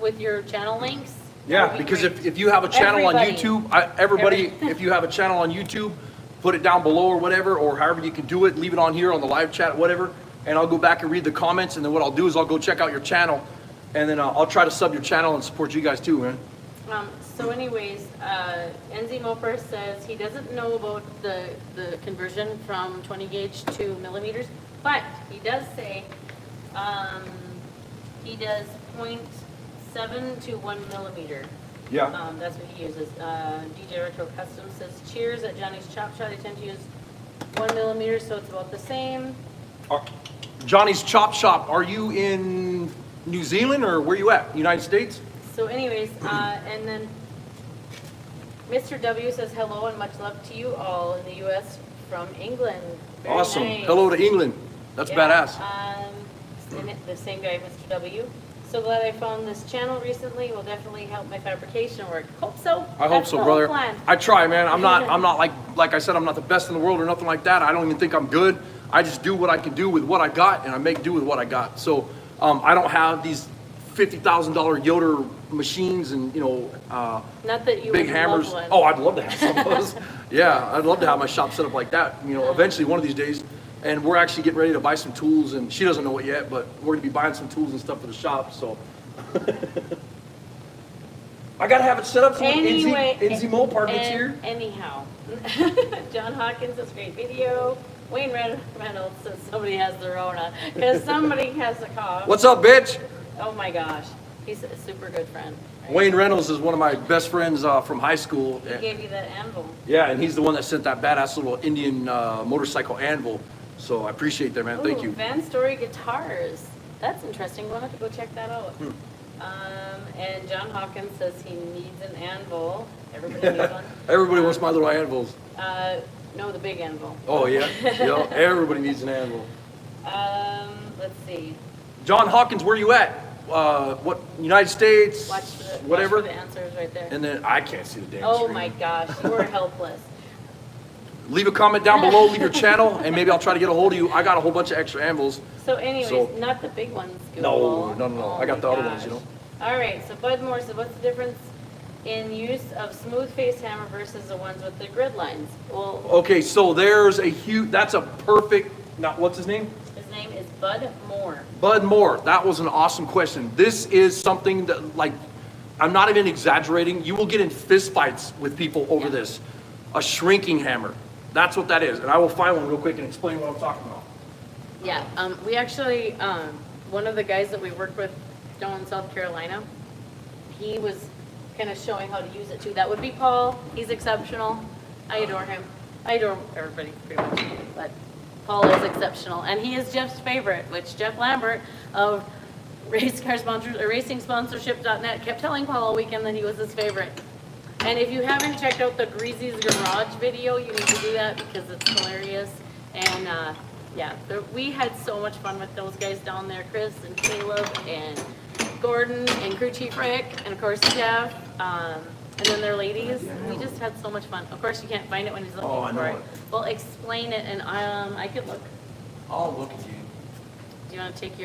Speaker 2: with your channel links.
Speaker 1: Yeah, because if you have a channel on
Speaker 2: Everybody.
Speaker 1: YouTube, everybody, if you have a channel on YouTube, put it down below or whatever, or however you can do it, leave it on here on the live chat, whatever, and I'll go back and read the comments, and then what I'll do is I'll go check out your channel, and then I'll try to sub your channel and support you guys too, man.
Speaker 2: So anyways, NZ Mopar says he doesn't know about the conversion from 20 gauge to millimeters, but he does say he does 0.7 to 1 millimeter.
Speaker 1: Yeah.
Speaker 2: That's what he uses. DJ Retro Custom says, cheers at Johnny's Chop Shop. They tend to use 1 millimeter, so it's about the same.
Speaker 1: Johnny's Chop Shop, are you in New Zealand or where you at? United States?
Speaker 2: So anyways, and then Mr. W says hello and much love to you all in the U.S. from England. Very
Speaker 1: Awesome.
Speaker 2: nice.
Speaker 1: Hello to England. That's badass.
Speaker 2: And the same guy, Mr. W. So glad I found this channel recently. Will definitely help my fabrication work. Hope so.
Speaker 1: I hope
Speaker 2: That's
Speaker 1: so,
Speaker 2: the whole
Speaker 1: brother.
Speaker 2: plan.
Speaker 1: I try, man. I'm not like I said, I'm not the best in the world or nothing like that. I don't even think I'm good. I just do what I can do with what I got, and I make do with what I got. So I don't have these $50,000 Yoder machines and
Speaker 2: Not that you
Speaker 1: big
Speaker 2: would
Speaker 1: hammers.
Speaker 2: love one.
Speaker 1: Oh, I'd love to have some of those. Yeah, I'd love to have my shop set up like that. Eventually one of these days. And we're actually getting ready to buy some tools, and she doesn't know it yet, but we're gonna be buying some tools and stuff for the shop, so. I gotta have it set up so when NZ Mopar gets here.
Speaker 2: Anyhow, John Hawkins says great video. Wayne Reynolds says somebody has the Rona, because somebody has a cough.
Speaker 1: What's up, bitch?
Speaker 2: Oh my gosh, he's a super good friend. Right?
Speaker 1: Wayne Reynolds is one of my best friends from high school.
Speaker 2: He gave you that anvil.
Speaker 1: Yeah, and he's the one that sent that badass little Indian motorcycle anvil. So I appreciate that, man. Thank you.
Speaker 2: Van Story Guitars. That's interesting. We'll have to go check that out. And John Hawkins says he needs an anvil. Everybody needs one.
Speaker 1: Everybody wants my little anvils.
Speaker 2: No, the big anvil.
Speaker 1: Oh, yeah? Yeah, everybody needs an anvil.
Speaker 2: Let's see.
Speaker 1: John Hawkins, where you at? What, United States? Whatever.
Speaker 2: Watch for the answers right there.
Speaker 1: And then I can't see the damn
Speaker 2: Oh
Speaker 1: screen.
Speaker 2: my gosh, you are helpless.
Speaker 1: Leave a comment down below, leave your channel, and maybe I'll try to get a hold of you. I got a whole bunch of extra anvils.
Speaker 2: So anyways, not the big ones, Google.
Speaker 1: No.
Speaker 2: Oh
Speaker 1: I got the
Speaker 2: my
Speaker 1: other ones, you
Speaker 2: gosh.
Speaker 1: know.
Speaker 2: All right, so Bud Moore said, what's the difference in use of smooth face hammer versus the ones with the grid lines? Well,
Speaker 1: Okay, so there's a huge, that's a perfect, what's his name?
Speaker 2: his name is Bud Moore.
Speaker 1: Bud Moore, that was an awesome question. This is something that, like, I'm not even exaggerating. You will get in fist fights with people over this. A shrinking hammer. That's what that is. And I will find one real quick and explain what I'm talking about.
Speaker 2: Yeah, we actually, one of the guys that we worked with down in South Carolina, he was kind of showing how to use it too. That would be Paul. He's exceptional. I adore him. I adore everybody pretty much, but Paul is exceptional. And he is Jeff's favorite, which Jeff Lambert of RacingSponsorship.net kept telling Paul all weekend that he was his favorite. And if you haven't checked out the Greasy's Garage video, you need to do that because it's hilarious. And yeah, we had so much fun with those guys down there, Chris and Caleb and Gordon and crew chief Rick and of course Jeff, and then their ladies. We just had so much fun. Of course you can't find it when he's looking for it. Well, explain it and I could look.
Speaker 1: I'll look at you.
Speaker 2: Do you want to take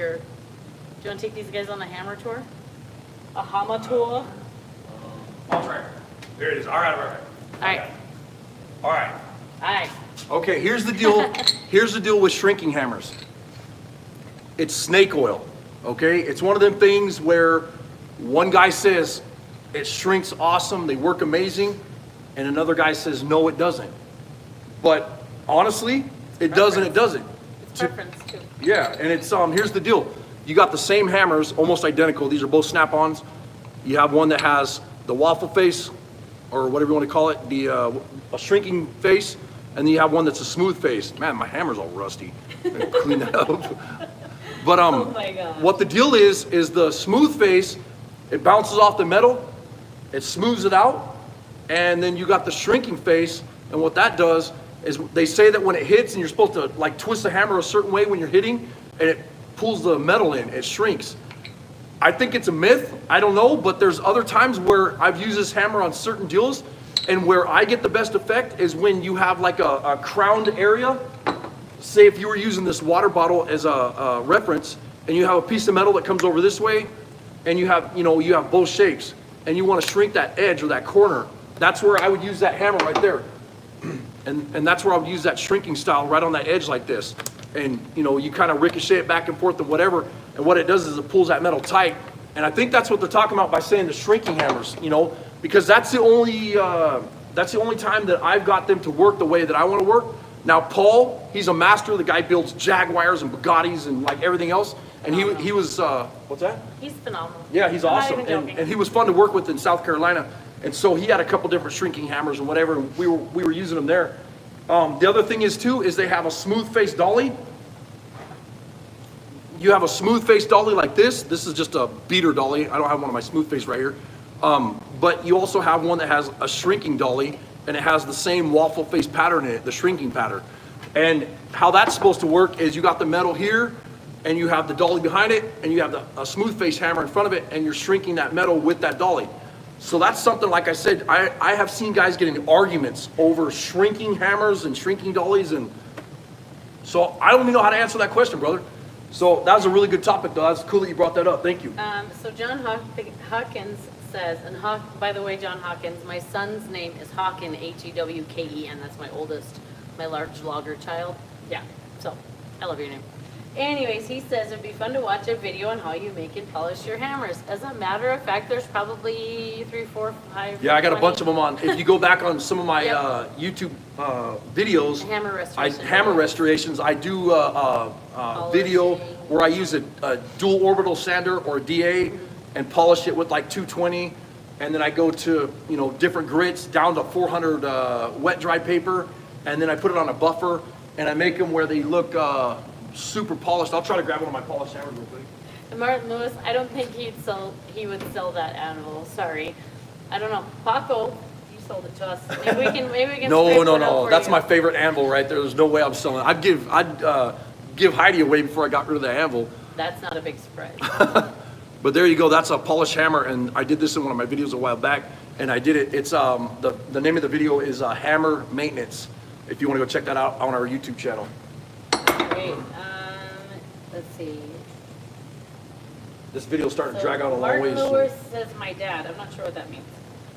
Speaker 2: these guys on a hammer tour? A hammer tour?
Speaker 1: I'll try it. There it is. All right.
Speaker 2: All right.
Speaker 1: Okay, here's the deal. Here's the deal with shrinking hammers. It's snake oil, okay? It's one of them things where one guy says it shrinks awesome, they work amazing, and another guy says no, it doesn't. But honestly, it does and it doesn't.
Speaker 2: It's preference too.
Speaker 1: Yeah, and it's here's the deal. You got the same hammers, almost identical. These are both snap-ons. You have one that has the waffle face, or whatever you want to call it, a shrinking face, and then you have one that's a smooth face. Man, my hammer's all rusty. I'm gonna clean that up. But
Speaker 2: Oh my God.
Speaker 1: what the deal is the smooth face, it bounces off the metal, it smooths it out, and then you got the shrinking face, and what that does is they say that when it hits and you're supposed to like twist the hammer a certain way when you're hitting, and it pulls the metal in, it shrinks. I think it's a myth, I don't know, but there's other times where I've used this hammer on certain deals, and where I get the best effect is when you have like a crowned area. Say if you were using this water bottle as a reference, and you have a piece of metal that comes over this way, and you have both shapes, and you want to shrink that edge or that corner, that's where I would use that hammer right there. And that's where I would use that shrinking style right on that edge like this. And you kind of ricochet it back and forth and whatever, and what it does is it pulls that metal tight. And I think that's what they're talking about by saying the shrinking hammers, because that's the only time that I've got them to work the way that I want to work. Now Paul, he's a master. The guy builds Jaguars and Bugattis and like everything else. And he was what's that?
Speaker 2: He's phenomenal.
Speaker 1: Yeah, he's
Speaker 2: I'm not
Speaker 1: awesome.
Speaker 2: even joking.
Speaker 1: And he was fun to work with in South Carolina. And so he had a couple different shrinking hammers and whatever. And we were using them there. The other thing is too is they have a smooth face dolly. You have a smooth face dolly like this. This is just a beater dolly. I don't have one of my smooth face right here. But you also have one that has a shrinking dolly, and it has the same waffle face pattern in it, the shrinking pattern. And how that's supposed to work is you got the metal here, and you have the dolly behind it, and you have a smooth face hammer in front of it, and you're shrinking that metal with that dolly. So that's something, like I said, I have seen guys get in arguments over shrinking hammers and shrinking dollies, and so I don't even know how to answer that question, brother. So that was a really good topic, though. That's cool that you brought that up. Thank you.
Speaker 2: So John Hawkins says, and by the way, John Hawkins, my son's name is Hawken, Hewken. That's my oldest, my large logger child. Yeah. So, I love your name. Anyways, he says it'd be fun to watch a video on how you make and polish your hammers. As a matter of fact, there's probably 3, 4, 5.
Speaker 1: Yeah, I got a
Speaker 2: 20.
Speaker 1: bunch of them on. If you go back on some of my
Speaker 2: Yep.
Speaker 1: YouTube videos,
Speaker 2: Hammer restoration.
Speaker 1: hammer restorations, I do a video where I use a dual orbital sander or DA and polish it with like 220, and then I go to different grits down to 400 wet dry paper, and then I put it on a buffer, and I make them where they look super polished. I'll try to grab one of my polished hammers real quick.
Speaker 2: And Martin Lewis, I don't think he would sell that anvil. Sorry, I don't know. Paco, you sold it to us. Maybe we can.
Speaker 1: No,
Speaker 2: scrape
Speaker 1: no,
Speaker 2: one out
Speaker 1: no.
Speaker 2: for
Speaker 1: That's
Speaker 2: you.
Speaker 1: my favorite anvil right there. There's no way I'm selling it. I'd give Heidi away before I got rid of the anvil.
Speaker 2: That's not a big surprise.
Speaker 1: But there you go. That's a polished hammer, and I did this in one of my videos a while back, and I did it. It's the name of the video is Hammer Maintenance. If you want to go check that out on our YouTube channel.
Speaker 2: Great. Let's see.
Speaker 1: This video's starting to
Speaker 2: So
Speaker 1: drag out a long
Speaker 2: Martin
Speaker 1: ways.
Speaker 2: Lewis says my dad. I'm not sure what that means.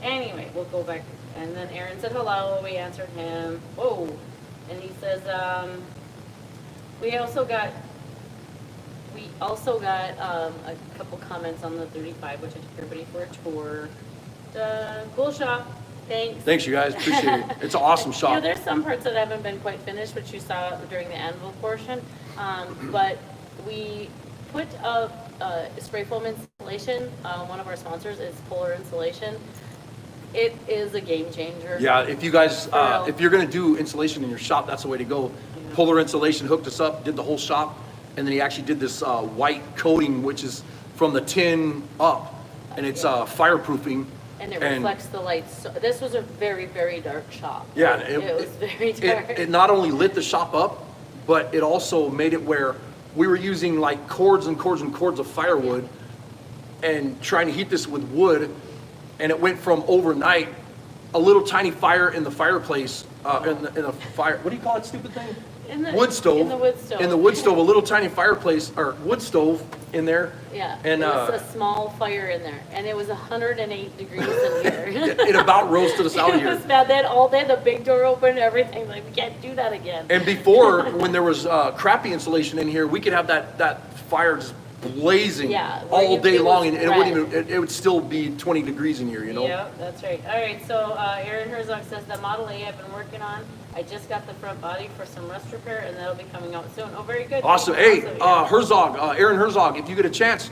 Speaker 2: Anyway, we'll go back. And then Aaron said hello. We answered him. Whoa. And he says we also got a couple comments on the 35, which I took everybody for a tour. Cool shop. Thanks.
Speaker 1: Thanks, you guys. Appreciate it. It's an awesome shop.
Speaker 2: There's some parts that haven't been quite finished, which you saw during the anvil portion. But we put up spray foam insulation. One of our sponsors is Polar Insulation. It is a game changer.
Speaker 1: Yeah, if you guys,
Speaker 2: real.
Speaker 1: if you're gonna do insulation in your shop, that's the way to go.
Speaker 2: Yeah.
Speaker 1: Polar Insulation hooked us up, did the whole shop, and then he actually did this white coating, which is from the tin up, and it's fireproofing.
Speaker 2: And it reflects the lights. So this was a very, very dark shop.
Speaker 1: Yeah,
Speaker 2: It was very dark.
Speaker 1: It not only lit the shop up, but it also made it where we were using like cords and cords and cords of firewood and trying to heat this with wood, and it went from overnight a little tiny fire in the fireplace, in a fire, what do you call it, stupid thing? Wood stove.
Speaker 2: In the wood stove.
Speaker 1: In the wood stove, a little tiny fireplace, or wood stove in there.
Speaker 2: Yeah,
Speaker 1: And
Speaker 2: it was a small fire in there, and it was 108 degrees in here.
Speaker 1: it about rose to the south of
Speaker 2: It
Speaker 1: here.
Speaker 2: was bad. They had all day, the big door open, everything. Like, we can't do that again.
Speaker 1: And before, when there was crappy insulation in here, we could have that fire just blazing
Speaker 2: Yeah, where
Speaker 1: all day
Speaker 2: it
Speaker 1: long,
Speaker 2: was
Speaker 1: and it wouldn't
Speaker 2: red.
Speaker 1: even, it would still be 20 degrees in here,
Speaker 2: Yeah, that's right. All right, so Aaron Herzog says the Model A I've been working on. I just got the front body for some rust repair, and that'll be coming out soon. Oh, very good.
Speaker 1: Awesome. Hey,
Speaker 2: yeah.
Speaker 1: Herzog, Aaron Herzog, if you get a chance,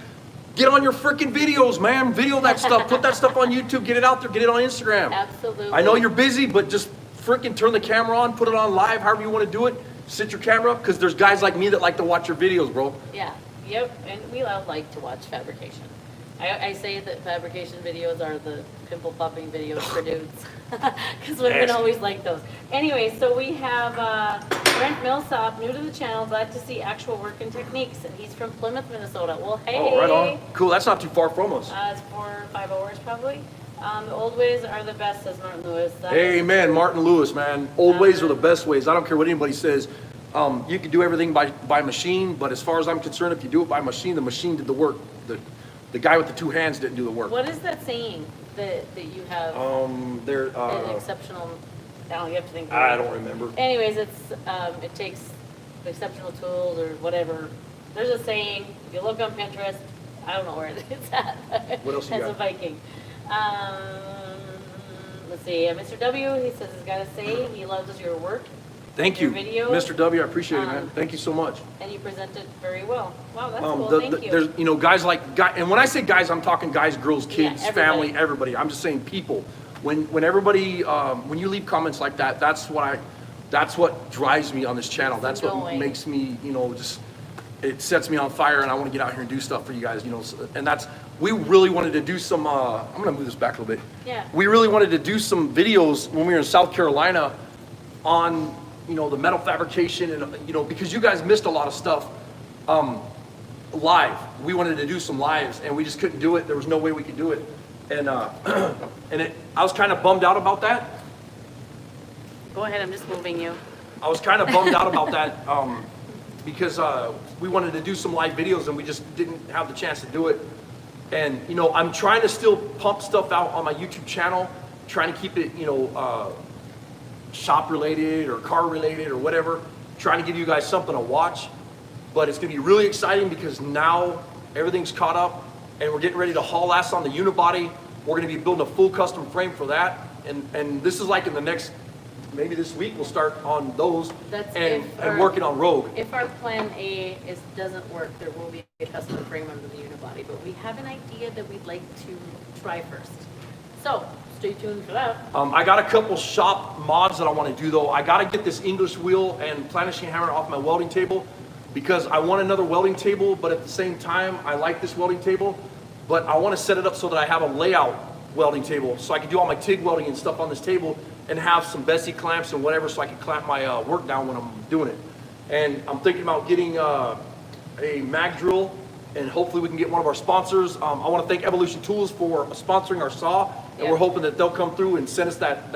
Speaker 1: get on your freaking videos, man. Video that stuff. Put that stuff on YouTube. Get it out there. Get it on Instagram.
Speaker 2: Absolutely.
Speaker 1: I know you're busy, but just freaking turn the camera on. Put it on live, however you want to do it. Sit your camera up, because there's guys like me that like to watch your videos, bro.
Speaker 2: Yeah, yep, and we all like to watch fabrication. I say that fabrication videos are the pimple popping videos for dudes, because women
Speaker 1: Yes.
Speaker 2: always like those. Anyway, so we have Brent Millsop, new to the channel, glad to see actual work and techniques, and he's from Plymouth, Minnesota. Well, hey.
Speaker 1: Oh, right on. Cool. That's not too far from us.
Speaker 2: It's 4 or 5 hours probably. The old ways are the best, says Martin Lewis. That is
Speaker 1: Amen,
Speaker 2: true.
Speaker 1: Martin Lewis, man. Old ways are the best ways. I don't care what anybody says. You can do everything by machine, but as far as I'm concerned, if you do it by machine, the machine did the work. The guy with the two hands didn't do the work.
Speaker 2: What is that saying that you have
Speaker 1: There.
Speaker 2: an exceptional, you have to think.
Speaker 1: I don't remember.
Speaker 2: Anyways, it takes exceptional tools or whatever. There's a saying, if you look on Pinterest, I don't know where it's at.
Speaker 1: What else you
Speaker 2: That's
Speaker 1: got?
Speaker 2: a Viking. Let's see, Mr. W, he says he's got to say he loves your work.
Speaker 1: Thank
Speaker 2: Your
Speaker 1: you,
Speaker 2: video,
Speaker 1: Mr. W. I appreciate it, man. Thank you so much.
Speaker 2: and you present it very well. Wow, that's cool, thank you.
Speaker 1: There's guys and when I say guys, I'm talking guys, girls, kids,
Speaker 2: everybody.
Speaker 1: family, everybody. I'm just saying people. When everybody, when you leave comments like that, that's what drives me on this channel. That's what
Speaker 2: Going.
Speaker 1: makes me, just, it sets me on fire, and I want to get out here and do stuff for you guys, and we really wanted to do some, I'm gonna move this back a little bit.
Speaker 2: Yeah.
Speaker 1: We really wanted to do some videos when we were in South Carolina on, the metal fabrication, and, because you guys missed a lot of stuff live. We wanted to do some lives, and we just couldn't do it. There was no way we could do it. And I was kind of bummed out about that.
Speaker 2: Go ahead, I'm just moving you.
Speaker 1: I was kind of bummed out about that because we wanted to do some live videos, and we just didn't have the chance to do it. And, I'm trying to still pump stuff out on my YouTube channel, trying to keep it, shop related or car related or whatever. trying to give you guys something to watch. But it's gonna be really exciting because now everything's caught up and we're getting ready to haul ass on the unibody. We're gonna be building a full custom frame for that. And this is like in the next, maybe this week, we'll start on those and working on Rogue.
Speaker 2: If our plan A doesn't work, there will be a custom frame under the unibody, but we have an idea that we'd like to try first. So stay tuned for that.
Speaker 1: I got a couple shop mods that I want to do though. I got to get this English wheel and planishing hammer off my welding table because I want another welding table, but at the same time, I like this welding table, but I want to set it up so that I have a layout welding table so I can do all my TIG welding and stuff on this table and have some Bessie clamps and whatever so I can clamp my work down when I'm doing it. And I'm thinking about getting a mag drill, and hopefully we can get one of our sponsors. I want to thank Evolution Tools for sponsoring our saw, and we're hoping that they'll come through and send us that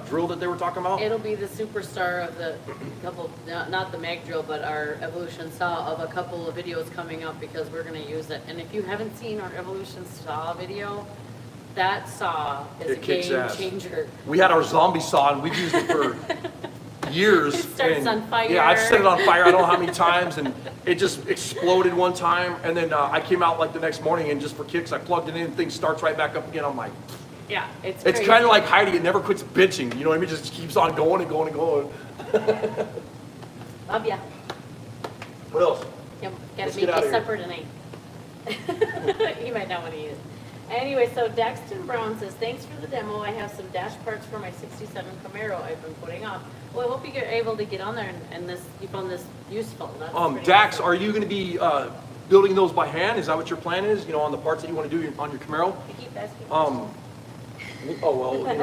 Speaker 1: drill that they were talking about.
Speaker 2: It'll be the superstar of the couple, not the mag drill, but our Evolution saw of a couple of videos coming up because we're going to use it. And if you haven't seen our Evolution saw video, that saw is a game changer.
Speaker 1: We had our zombie saw and we've used it for years.
Speaker 2: It starts on fire.
Speaker 1: Yeah, I've set it on fire I don't know how many times, and it just exploded one time. And then I came out like the next morning and just for kicks, I plugged it in and things starts right back up again. I'm like,
Speaker 2: yeah, it's
Speaker 1: kind of like Heidi. It never quits bitching. You know what I mean? It just keeps on going and going and going.
Speaker 2: Love ya.
Speaker 1: What else?
Speaker 2: Yep, gotta make you supper tonight. You might not want to eat it. Anyway, so Daxton Brown says, thanks for the demo. I have some dash parts for my 67 Camaro I've been putting off. Well, I hope you're able to get on there and you found this useful.
Speaker 1: Dax, are you going to be building those by hand? Is that what your plan is? You know, on the parts that you want to do on your Camaro?
Speaker 2: I keep asking.
Speaker 1: Oh, well, you know,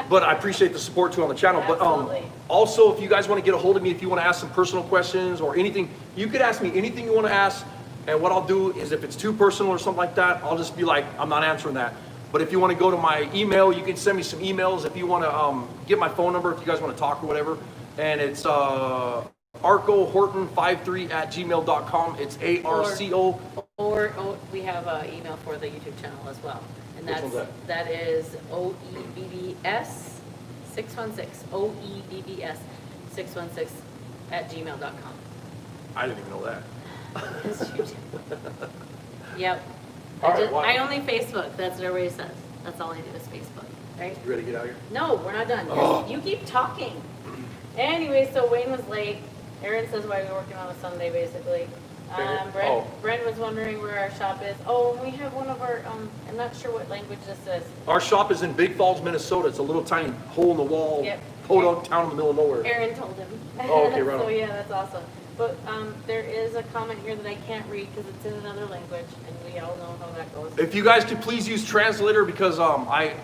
Speaker 1: but I appreciate the support too on the channel.
Speaker 2: Absolutely.
Speaker 1: But also, if you guys want to get a hold of me, if you want to ask some personal questions or anything, you could ask me anything you want to ask. And what I'll do is if it's too personal or something like that, I'll just be like, I'm not answering that. But if you want to go to my email, you can send me some emails. If you want to get my phone number, if you guys want to talk or whatever. And it's arcohorton53@gmail.com. It's ARCO.
Speaker 2: Or we have an email for the YouTube channel as well. And that is OEBBS 616. OEBBS 616 @gmail.com.
Speaker 1: I didn't even know that.
Speaker 2: Yep. I only Facebook. That's what everybody says. That's all I do is Facebook. Right?
Speaker 1: You ready to get out of here?
Speaker 2: No, we're not done.
Speaker 1: Oh.
Speaker 2: You keep talking. Anyway, so Wayne was late. Aaron says why we're working on a Sunday, basically. Brent was wondering where our shop is. Oh, we have one of our, I'm not sure what language this is.
Speaker 1: Our shop is in Big Falls, Minnesota. It's a little tiny hole in the wall, podunk town in the middle of nowhere.
Speaker 2: Aaron told him.
Speaker 1: Oh, okay, right on.
Speaker 2: So yeah, that's awesome. But there is a comment here that I can't read because it's in another language, and we all know how that goes.
Speaker 1: If you guys could please use translator, because I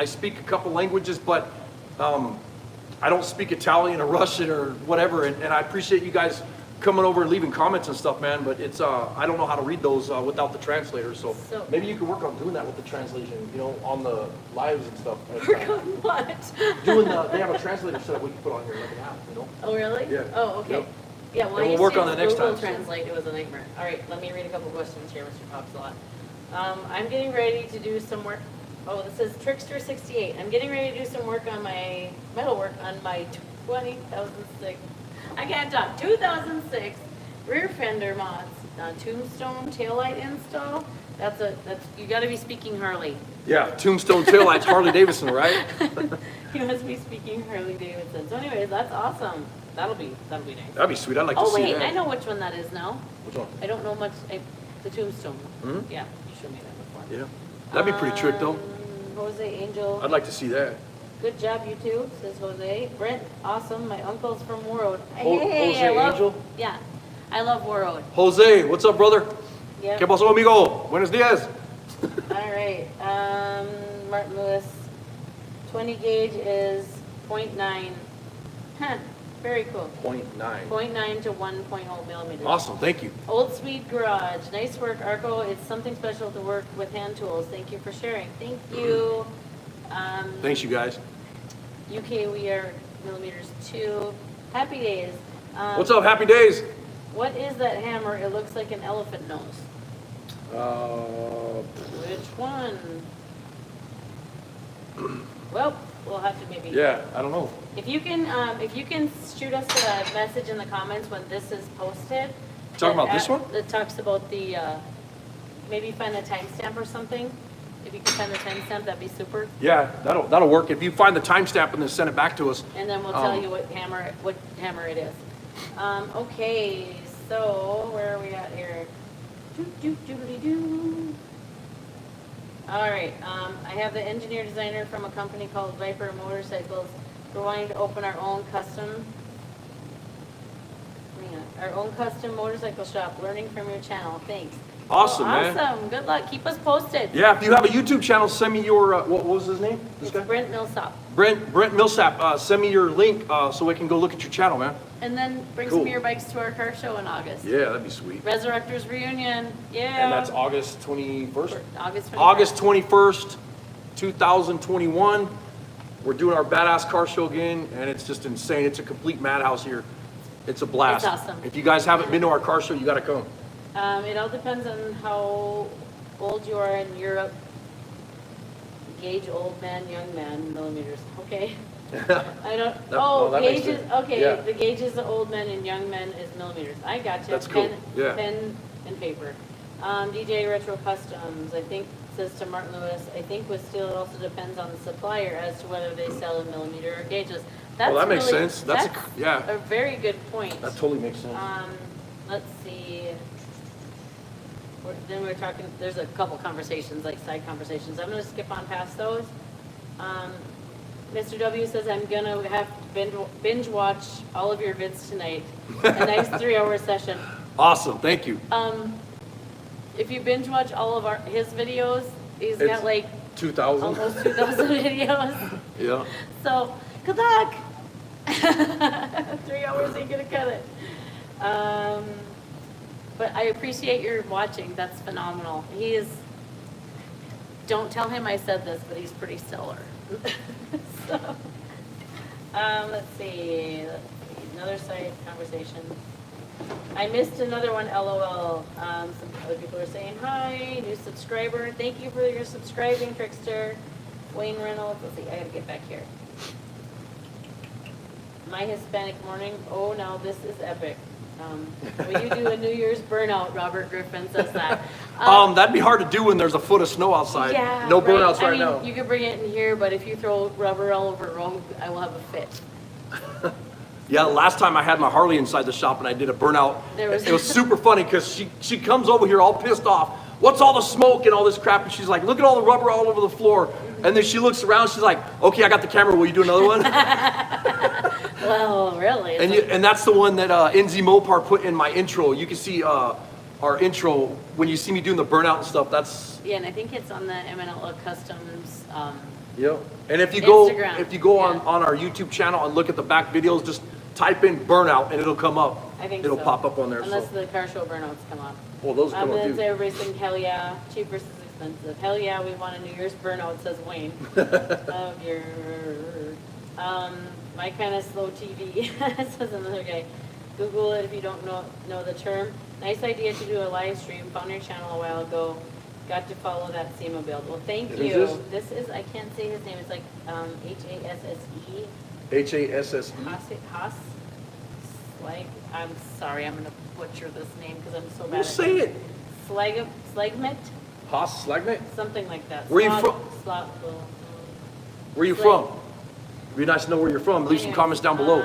Speaker 1: speak a couple languages, but I don't speak Italian or Russian or whatever, and I appreciate you guys coming over and leaving comments and stuff, man, but it's I don't know how to read those without the translator, so maybe you could work on doing that with the translation, you know, on the lives and stuff.
Speaker 2: Work on what?
Speaker 1: They have a translator set up we can put on here like an app, you know?
Speaker 2: Oh, really?
Speaker 1: Yeah.
Speaker 2: Oh, okay.
Speaker 1: Yep.
Speaker 2: Yeah, well,
Speaker 1: And we'll work on that next
Speaker 2: Google
Speaker 1: time.
Speaker 2: Translate, it was a nightmare. All right, let me read a couple questions here, Mr. Pops a lot. I'm getting ready to do some work. Oh, this is Trickster68. I'm getting ready to do some work on my metal work on my 2006. I can't talk. 2006 rear fender mods, tombstone taillight install. That's you got to be speaking Harley.
Speaker 1: Yeah, tombstone taillights, Harley Davidson, right?
Speaker 2: You must be speaking Harley Davidson. So, anyways, that's awesome. That'll be nice.
Speaker 1: That'd be sweet. I'd like to see that.
Speaker 2: Oh wait, I know which one that is now.
Speaker 1: Which one?
Speaker 2: I don't know much. The tombstone.
Speaker 1: Hmm?
Speaker 2: Yeah, you showed me that before.
Speaker 1: Yeah, that'd be pretty trick though.
Speaker 2: Jose Angel.
Speaker 1: I'd like to see that.
Speaker 2: Good job, you two, says Jose. Brent, awesome. My uncle's from Warroad.
Speaker 1: Jose
Speaker 2: Angel? Yeah, I love Warroad.
Speaker 1: Jose, what's up, brother?
Speaker 2: Yeah.
Speaker 1: ¿Qué pasó, amigo? Buenos días.
Speaker 2: All right. Martin Lewis. 20 gauge is 0.9. Huh. Very cool.
Speaker 1: 0.9.
Speaker 2: 0.9 to 1.0 millimeters.
Speaker 1: Awesome, thank you.
Speaker 2: Old Sweet Garage. Nice work, Arco. It's something special to work with hand tools. Thank you for sharing. Thank you.
Speaker 1: Thanks, you guys.
Speaker 2: UK, we are millimeters 2. Happy Days.
Speaker 1: What's up, happy days?
Speaker 2: What is that hammer? It looks like an elephant nose.
Speaker 1: Uh,
Speaker 2: Which one? Well, we'll have to maybe.
Speaker 1: Yeah, I don't know.
Speaker 2: If you can shoot us a message in the comments when this is posted.
Speaker 1: Talking about this one?
Speaker 2: That talks about the, maybe find a timestamp or something. If you can find the timestamp, that'd be super.
Speaker 1: Yeah, that'll work. If you find the timestamp and then send it back to us.
Speaker 2: And then we'll tell you what hammer it is. Okay, so where are we at here? All right, I have the engineer designer from a company called Viper Motorcycles. We're wanting to open our own custom motorcycle shop, learning from your channel. Thanks.
Speaker 1: Awesome,
Speaker 2: man.
Speaker 1: Awesome.
Speaker 2: Good luck. Keep us posted.
Speaker 1: Yeah, if you have a YouTube channel, send me your, what was his name? This
Speaker 2: It's
Speaker 1: guy?
Speaker 2: Brent Millsap.
Speaker 1: Brent Millsap, send me your link so we can go look at your channel, man.
Speaker 2: And then bring
Speaker 1: Cool.
Speaker 2: some of your bikes to our car show in August.
Speaker 1: Yeah, that'd be sweet.
Speaker 2: Resurrectors Reunion. Yeah.
Speaker 1: And that's August 21st?
Speaker 2: August 21st.
Speaker 1: August 21st, 2021. We're doing our badass car show again, and it's just insane. It's a complete madhouse here. It's a blast.
Speaker 2: It's awesome.
Speaker 1: If you guys haven't been to our car show, you gotta come.
Speaker 2: It all depends on how old you are in Europe. Gauge old man, young man, millimeters. Okay. I don't.
Speaker 1: That makes
Speaker 2: gauges.
Speaker 1: sense.
Speaker 2: Okay,
Speaker 1: Yeah.
Speaker 2: the gauges of old men and young men is millimeters. I got you.
Speaker 1: That's cool. Yeah.
Speaker 2: Pen and paper. DJ Retro Customs. I think says to Martin Lewis. I think with steel it also depends on the supplier as to whether they sell in millimeter or gauges. That's
Speaker 1: Well, that makes
Speaker 2: really-
Speaker 1: sense. That's yeah.
Speaker 2: a very good point.
Speaker 1: That totally makes sense.
Speaker 2: Let's see. Then we're talking, there's a couple conversations, like side conversations. I'm gonna skip on past those. Mr. W says, I'm gonna have to binge watch all of your vids tonight. A nice 3-hour session.
Speaker 1: Awesome, thank you.
Speaker 2: If you binge watch all of his videos, he's
Speaker 1: It's
Speaker 2: got like
Speaker 1: 2,000.
Speaker 2: almost 2,000 videos.
Speaker 1: Yeah.
Speaker 2: So, good luck. 3 hours ain't gonna cut it. But I appreciate your watching. That's phenomenal. He is, don't tell him I said this, but he's pretty stellar. So, let's see. Another side conversation. I missed another one, LOL. Some other people are saying hi, new subscriber. Thank you for your subscribing, Trickster. Wayne Reynolds. Let's see, I gotta get back here. My Hispanic morning. Oh, now this is epic. Will you do a New Year's burnout? Robert Griffin says that.
Speaker 1: That'd be hard to do when there's a foot of snow outside.
Speaker 2: Yeah,
Speaker 1: No burnouts right now.
Speaker 2: You could bring it in here, but if you throw rubber all over Rome, I will have a fit.
Speaker 1: Yeah, last time I had my Harley inside the shop and I did a burnout. It was super funny because she comes over here all pissed off. What's all the smoke and all this crap? And she's like, look at all the rubber all over the floor. And then she looks around, she's like, okay, I got the camera, will you do another one?
Speaker 2: Well, really?
Speaker 1: And that's the one that NZ Mopar put in my intro. You can see our intro when you see me doing the burnout and stuff. That's
Speaker 2: yeah, and I think it's on the MNL Customs.
Speaker 1: yeah. And if you go
Speaker 2: Instagram.
Speaker 1: on our YouTube channel and look at the back videos, just type in burnout and it'll come up.
Speaker 2: I think
Speaker 1: it'll
Speaker 2: so.
Speaker 1: pop up on there.
Speaker 2: Unless the car show burnouts come up.
Speaker 1: Well, those come up
Speaker 2: Then
Speaker 1: too.
Speaker 2: everybody's saying, hell yeah, cheap versus expensive. Hell yeah, we want a New Year's burnout, says Wayne. Of your, my kind of slow TV, says another guy. Google it if you don't know the term. Nice idea to do a live stream. Found your channel a while ago. Got to follow that SEMA build. Well, thank
Speaker 1: Who
Speaker 2: you.
Speaker 1: is
Speaker 2: This is, I can't say his name. It's like Hasse.
Speaker 1: HASSE.
Speaker 2: Haas. Like, I'm sorry, I'm gonna butcher this name because I'm so bad.
Speaker 1: Well, say it.
Speaker 2: Slagmet?
Speaker 1: Haas Slagnet?
Speaker 2: Something like that.
Speaker 1: Where you from? Where you from? It'd be nice to know where you're from. Leave some comments down below.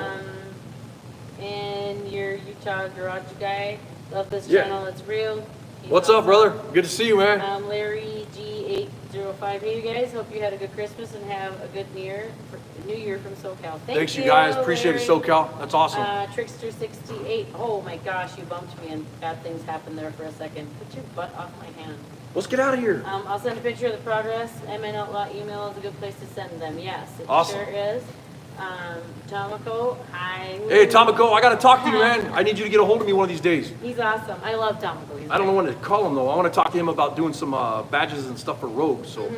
Speaker 2: And your Utah garage guy. Love this
Speaker 1: Yeah.
Speaker 2: channel. It's real. He's
Speaker 1: What's up,
Speaker 2: awesome.
Speaker 1: brother? Good to see you, man.
Speaker 2: Larry G805. Hey, you guys. Hope you had a good Christmas and have a good New Year from SoCal.
Speaker 1: Thanks, you guys. Appreciate it,
Speaker 2: Larry.
Speaker 1: SoCal. That's awesome.
Speaker 2: Trickster68. Oh my gosh, you bumped me and bad things happened there for a second. Put your butt off my hand.
Speaker 1: Let's get out of here.
Speaker 2: I'll send a picture of the progress. MN Outlaw email is a good place to send them. Yes, it
Speaker 1: Awesome.
Speaker 2: sure is. Tomoko, hi.
Speaker 1: Hey, Tomoko, I got to talk to you, man. I need you to get a hold of me one of these days.
Speaker 2: He's awesome. I love Tomoko.
Speaker 1: I don't know when to call him, though. I want to talk to him about doing some badges and stuff for Rogue. So,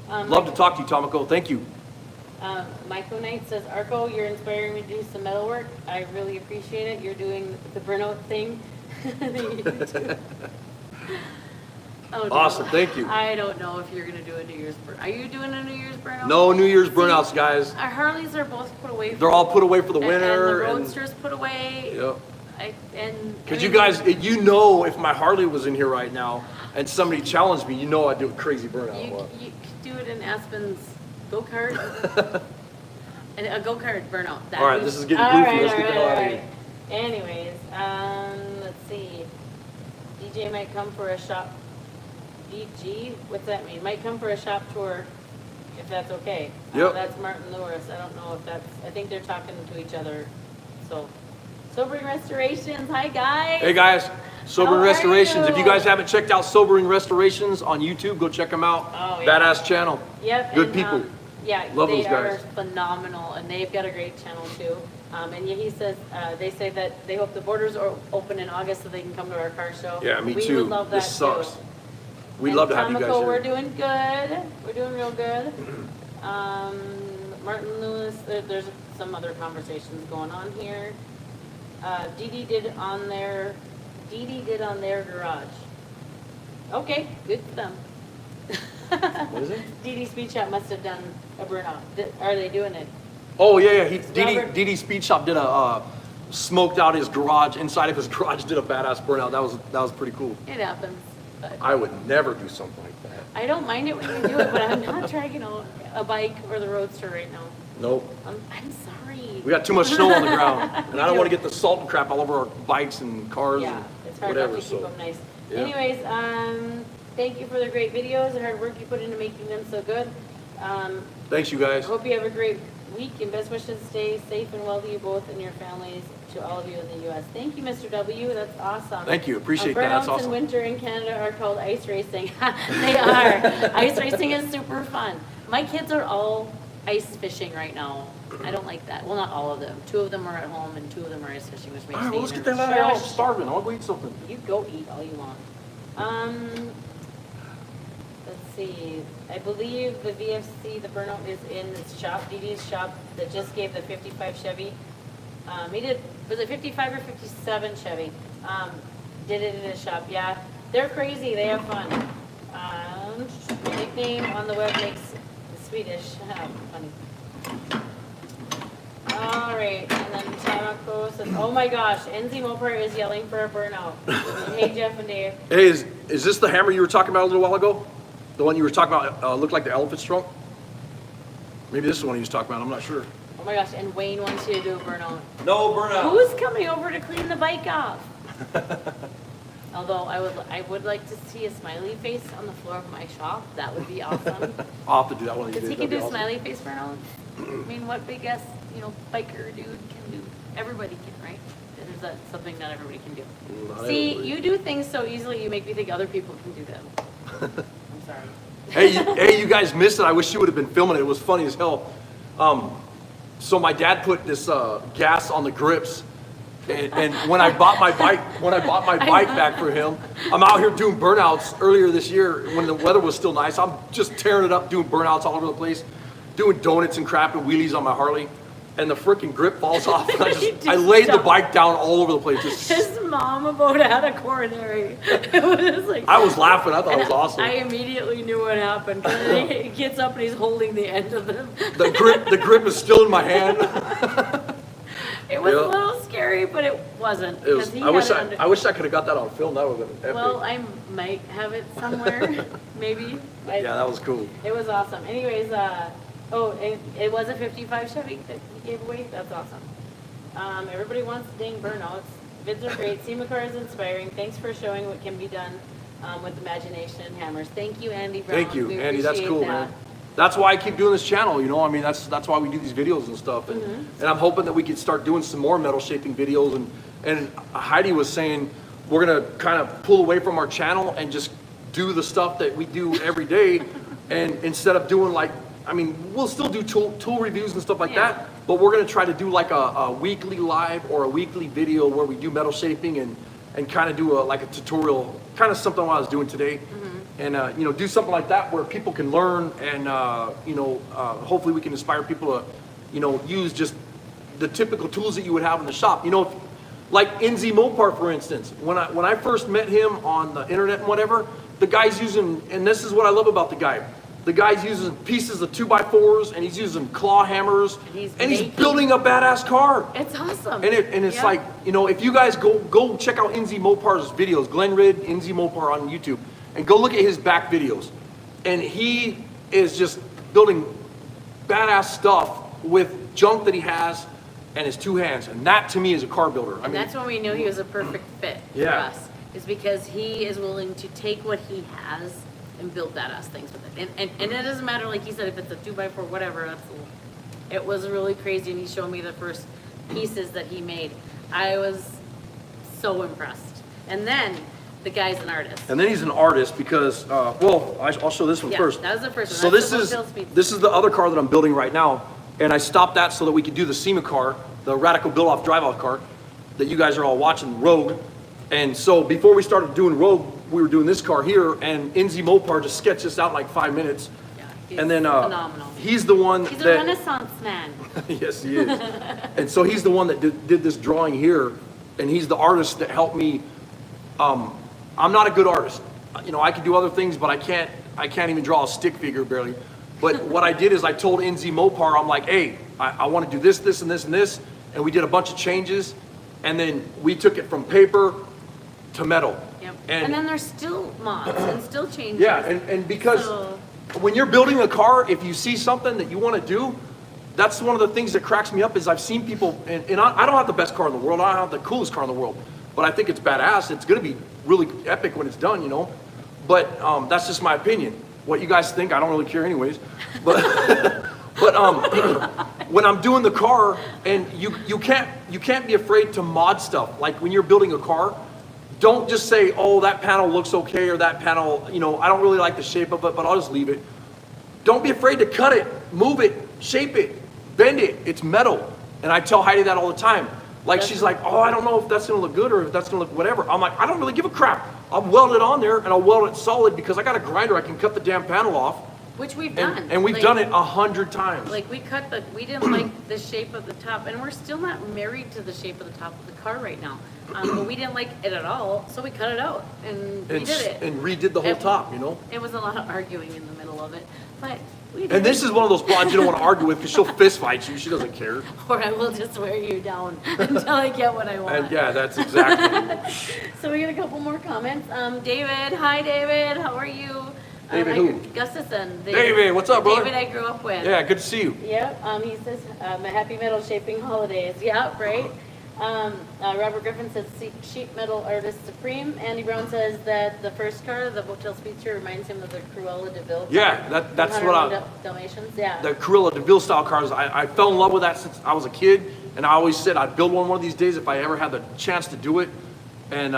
Speaker 1: love to talk to you, Tomoko. Thank you.
Speaker 2: Michael Knight says, Arco, you're inspiring me to do some metal work. I really appreciate it. You're doing the burnout thing. Oh, no.
Speaker 1: Awesome, thank you.
Speaker 2: I don't know if you're gonna do a New Year's burn. Are you doing a New Year's burnout?
Speaker 1: No New Year's burnouts, guys.
Speaker 2: Our Harleys are both put away.
Speaker 1: They're all put away for the
Speaker 2: and
Speaker 1: winter.
Speaker 2: the Roadster's put away.
Speaker 1: Yep. Because you
Speaker 2: mean,
Speaker 1: guys, you know, if my Harley was in here right now and somebody challenged me, you know I'd do a crazy burnout.
Speaker 2: you could do it in Aspen's go-kart. And a go-kart burnout.
Speaker 1: All right, this is getting goofy. Let's get the hell out of here.
Speaker 2: Anyways, let's see. DJ might come for a shop. DG? What's that mean? Might come for a shop tour, if that's okay.
Speaker 1: Yep.
Speaker 2: That's Martin Lewis. I don't know if that's. I think they're talking to each other. So, Sobering Restorations. Hi guys.
Speaker 1: Hey guys, Sobering
Speaker 2: How are
Speaker 1: Restorations. If you
Speaker 2: you?
Speaker 1: guys haven't checked out Sobering Restorations on YouTube, go check them out.
Speaker 2: Oh, yeah.
Speaker 1: Badass channel.
Speaker 2: Yep.
Speaker 1: Good
Speaker 2: and,
Speaker 1: people.
Speaker 2: Yeah,
Speaker 1: Love
Speaker 2: they
Speaker 1: those guys.
Speaker 2: are phenomenal, and they've got a great channel too. And yeah, he says they say that they hope the borders are open in August so they can come to our car show.
Speaker 1: Yeah, me
Speaker 2: we
Speaker 1: too.
Speaker 2: Would love that
Speaker 1: This sucks.
Speaker 2: too.
Speaker 1: We'd
Speaker 2: And
Speaker 1: love to have you guys
Speaker 2: Comico,
Speaker 1: here.
Speaker 2: we're doing good. We're doing real good. Martin Lewis, there's some other conversations going on here. Dee Dee did on their garage. Okay, good for them.
Speaker 1: What is it?
Speaker 2: Dee Dee Speed Shop must have done a burnout. Are they doing it?
Speaker 1: Oh yeah, yeah.
Speaker 2: Robert-
Speaker 1: DD Speed Shop did a smoked out his garage. Inside of his garage, did a badass burnout. That was pretty cool.
Speaker 2: It happens. But
Speaker 1: I would never do something like that.
Speaker 2: I don't mind it when you do it, but I'm not dragging a bike or the Roadster right now.
Speaker 1: Nope.
Speaker 2: I'm sorry.
Speaker 1: We got too much snow on the ground, and
Speaker 2: We
Speaker 1: I don't
Speaker 2: do.
Speaker 1: want to get the salt and crap all over our bikes and cars
Speaker 2: Yeah,
Speaker 1: and
Speaker 2: it's hard
Speaker 1: whatever.
Speaker 2: enough to keep
Speaker 1: So
Speaker 2: them nice.
Speaker 1: yeah.
Speaker 2: Anyways, thank you for the great videos, the hard work you put into making them so good.
Speaker 1: thanks, you guys.
Speaker 2: I hope you have a great week and best wishes. Stay safe and well to you both and your families. To all of you in the U.S. Thank you, Mr. W. That's awesome.
Speaker 1: Thank you. Appreciate that. That's
Speaker 2: Burnouts
Speaker 1: awesome.
Speaker 2: in winter in Canada are called ice racing. They are. Ice racing is super fun. My kids are all ice fishing right now. I don't like that. Well, not all of them. 2 of them are at home and 2 of them are ice fishing, which makes
Speaker 1: All right,
Speaker 2: me
Speaker 1: well, let's get
Speaker 2: even-
Speaker 1: that out of the house. I'm starving. I want to go eat something.
Speaker 2: You go eat all you want. Let's see. I believe the VFC, the burnout is in its shop, Dee Dee's shop, that just gave the 55 Chevy. He did, was it 55 or 57 Chevy? Did it in his shop, yeah. They're crazy, they have fun. Nickname on the web makes Swedish, funny. All right, and then Tamako says, oh my gosh, NZ Mopar is yelling for a burnout. Hey, Jeff and Dave.
Speaker 1: Hey, is this the hammer you were talking about a little while ago? The one you were talking about looked like the elephant's trunk? Maybe this is the one he was talking about. I'm not sure.
Speaker 2: Oh my gosh, and Wayne wants you to do a burnout.
Speaker 1: No burnout.
Speaker 2: Who's coming over to clean the bike off? Although I would like to see a smiley face on the floor of my shop. That would be awesome.
Speaker 1: I'll have to do that one of these
Speaker 2: Because he
Speaker 1: days.
Speaker 2: can do
Speaker 1: That'd be awesome.
Speaker 2: smiley face burnout. I mean, what big ass, biker dude can do? Everybody can, right? There's something not everybody can do.
Speaker 1: Not
Speaker 2: See,
Speaker 1: everybody.
Speaker 2: you do things so easily, you make me think other people can do them. I'm sorry.
Speaker 1: Hey, you guys missed it. I wish you would have been filming it. It was funny as hell. So my dad put this gas on the grips, and when I bought my bike back for him, I'm out here doing burnouts earlier this year when the weather was still nice. I'm just tearing it up, doing burnouts all over the place, doing donuts and crap and wheelies on my Harley, and the freaking grip falls off. And I laid the bike down all over the place.
Speaker 2: His mom about had a coronary. It was like
Speaker 1: I was laughing. I thought it was
Speaker 2: and
Speaker 1: awesome.
Speaker 2: I immediately knew what happened. 'Cause he gets up and he's holding the end of them.
Speaker 1: The grip is still in my hand.
Speaker 2: It was
Speaker 1: Yeah.
Speaker 2: a little scary, but it wasn't.
Speaker 1: It was,
Speaker 2: 'cause he
Speaker 1: I wish
Speaker 2: had it under-
Speaker 1: I wish I could have got that on film. That would have been epic.
Speaker 2: Well, I might have it somewhere, maybe. But
Speaker 1: Yeah, that was cool.
Speaker 2: It was awesome. Anyways, it was a 55 Chevy that he gave away. That's awesome. Everybody wants dang burnouts. Vids are great. SEMA is inspiring. Thanks for showing what can be done with imagination and hammers. Thank you, Andy Brown.
Speaker 1: Thank you,
Speaker 2: We
Speaker 1: Andy. That's
Speaker 2: appreciate
Speaker 1: cool,
Speaker 2: that.
Speaker 1: man. That's why I keep doing this channel. I mean, that's why we do these videos and stuff. And,
Speaker 2: Mm-hmm.
Speaker 1: and I'm hoping that we can start doing some more metal shaping videos. And Heidi was saying we're gonna kind of pull away from our channel and just do the stuff that we do every day. And instead of doing we'll still do tool reviews and stuff like
Speaker 2: Yeah.
Speaker 1: that. But we're gonna try to do like a weekly live or a weekly video where we do metal shaping and kind of do a tutorial, kind of something I was doing today. And do something like that where people can learn, and hopefully we can inspire people to use just the typical tools that you would have in the shop. Like NZ Mopar, for instance. When I first met him on the internet and whatever, the guy's using, and this is what I love about the guy. The guy's using pieces of 2x4s, and he's using claw hammers, and he's building a badass car.
Speaker 2: It's awesome.
Speaker 1: And it's like, you know, if you guys go check out Enzi Mopar's videos, Glen Enzi Mopar on YouTube, and go look at his back videos. And he is just building badass stuff with junk that he has and his two hands. And that to me is a car builder. I mean,
Speaker 2: that's when we knew he was a perfect fit for us, is because he is willing to take what he has and build badass things with it. And it doesn't matter, like he said, if it's a 2x4, whatever, it was really crazy. And he showed me the first pieces that he made. I was so impressed. And then the guy's an artist.
Speaker 1: And then he's an artist because, well, I'll show this one first.
Speaker 2: That was the first one.
Speaker 1: So this is the other car that I'm building right now. And I stopped that so that we could do the SEMA car, the Radical Build-Off Drive-Off car that you guys are all watching, Rogue. And so before we started doing Rogue, we were doing this car here, and Enzi Mopar just sketched this out in like 5 minutes.
Speaker 2: Yeah,
Speaker 1: and then
Speaker 2: phenomenal.
Speaker 1: He's the one
Speaker 2: He's a Renaissance man.
Speaker 1: Yes, he is. And so he's the one that did this drawing here, and he's the artist that helped me. I'm not a good artist. You know, I can do other things, but I can't even draw a stick figure barely. But what I did is I told Enzi Mopar, I'm like, hey, I want to do this, this, and this, and this. And we did a bunch of changes. And then we took it from paper to metal.
Speaker 2: Yep. And then there's still mods and still changes.
Speaker 1: Yeah, and because when you're building a car, if you see something that you want to do, that's one of the things that cracks me up is I've seen people, and I don't have the best car in the world, I don't have the coolest car in the world, but I think it's badass. It's going to be really epic when it's done, you know? But that's just my opinion. What you guys think, I don't really care anyways. But when I'm doing the car, and you can't be afraid to mod stuff. Like when you're building a car, don't just say, oh, that panel looks okay, or that panel, you know, I don't really like the shape of it, but I'll just leave it. Don't be afraid to cut it, move it, shape it, bend it. It's metal. And I tell Heidi that all the time. Like, she's like, oh, I don't know if that's gonna look good or if that's gonna look whatever. I'm like, I don't really give a crap. I'll weld it on there and I'll weld it solid because I got a grinder. I can cut the damn panel off.
Speaker 2: Which we've done.
Speaker 1: And we've done it 100 times.
Speaker 2: Like we didn't like the shape of the top, and we're still not married to the shape of the top of the car right now. But we didn't like it at all, so we cut it out and redid it.
Speaker 1: And redid the whole top, you know?
Speaker 2: It was a lot of arguing in the middle of it, but we did.
Speaker 1: And this is one of those blondes you don't want to argue with because she'll fist fight you. She doesn't care.
Speaker 2: Or I will just wear you down until I get what I want.
Speaker 1: And yeah, that's exactly.
Speaker 2: So we got a couple more comments. David, hi David, how are you?
Speaker 1: David who?
Speaker 2: Gustafson.
Speaker 1: David, what's up, brother?
Speaker 2: David I grew up with.
Speaker 1: Yeah, good to see you.
Speaker 2: Yep, he says, my happy metal shaping holidays. Yeah, right. Robert Griffin says, sheet metal artist supreme. Andy Brown says that the first car, the Hotel Speedster, reminds him of the Cruella de Vil car.
Speaker 1: Yeah, that's what
Speaker 2: Dalmatians, yeah.
Speaker 1: The Cruella de Vil style cars, I fell in love with that since I was a kid, and I always said I'd build one of these days if I ever had the chance to do it. And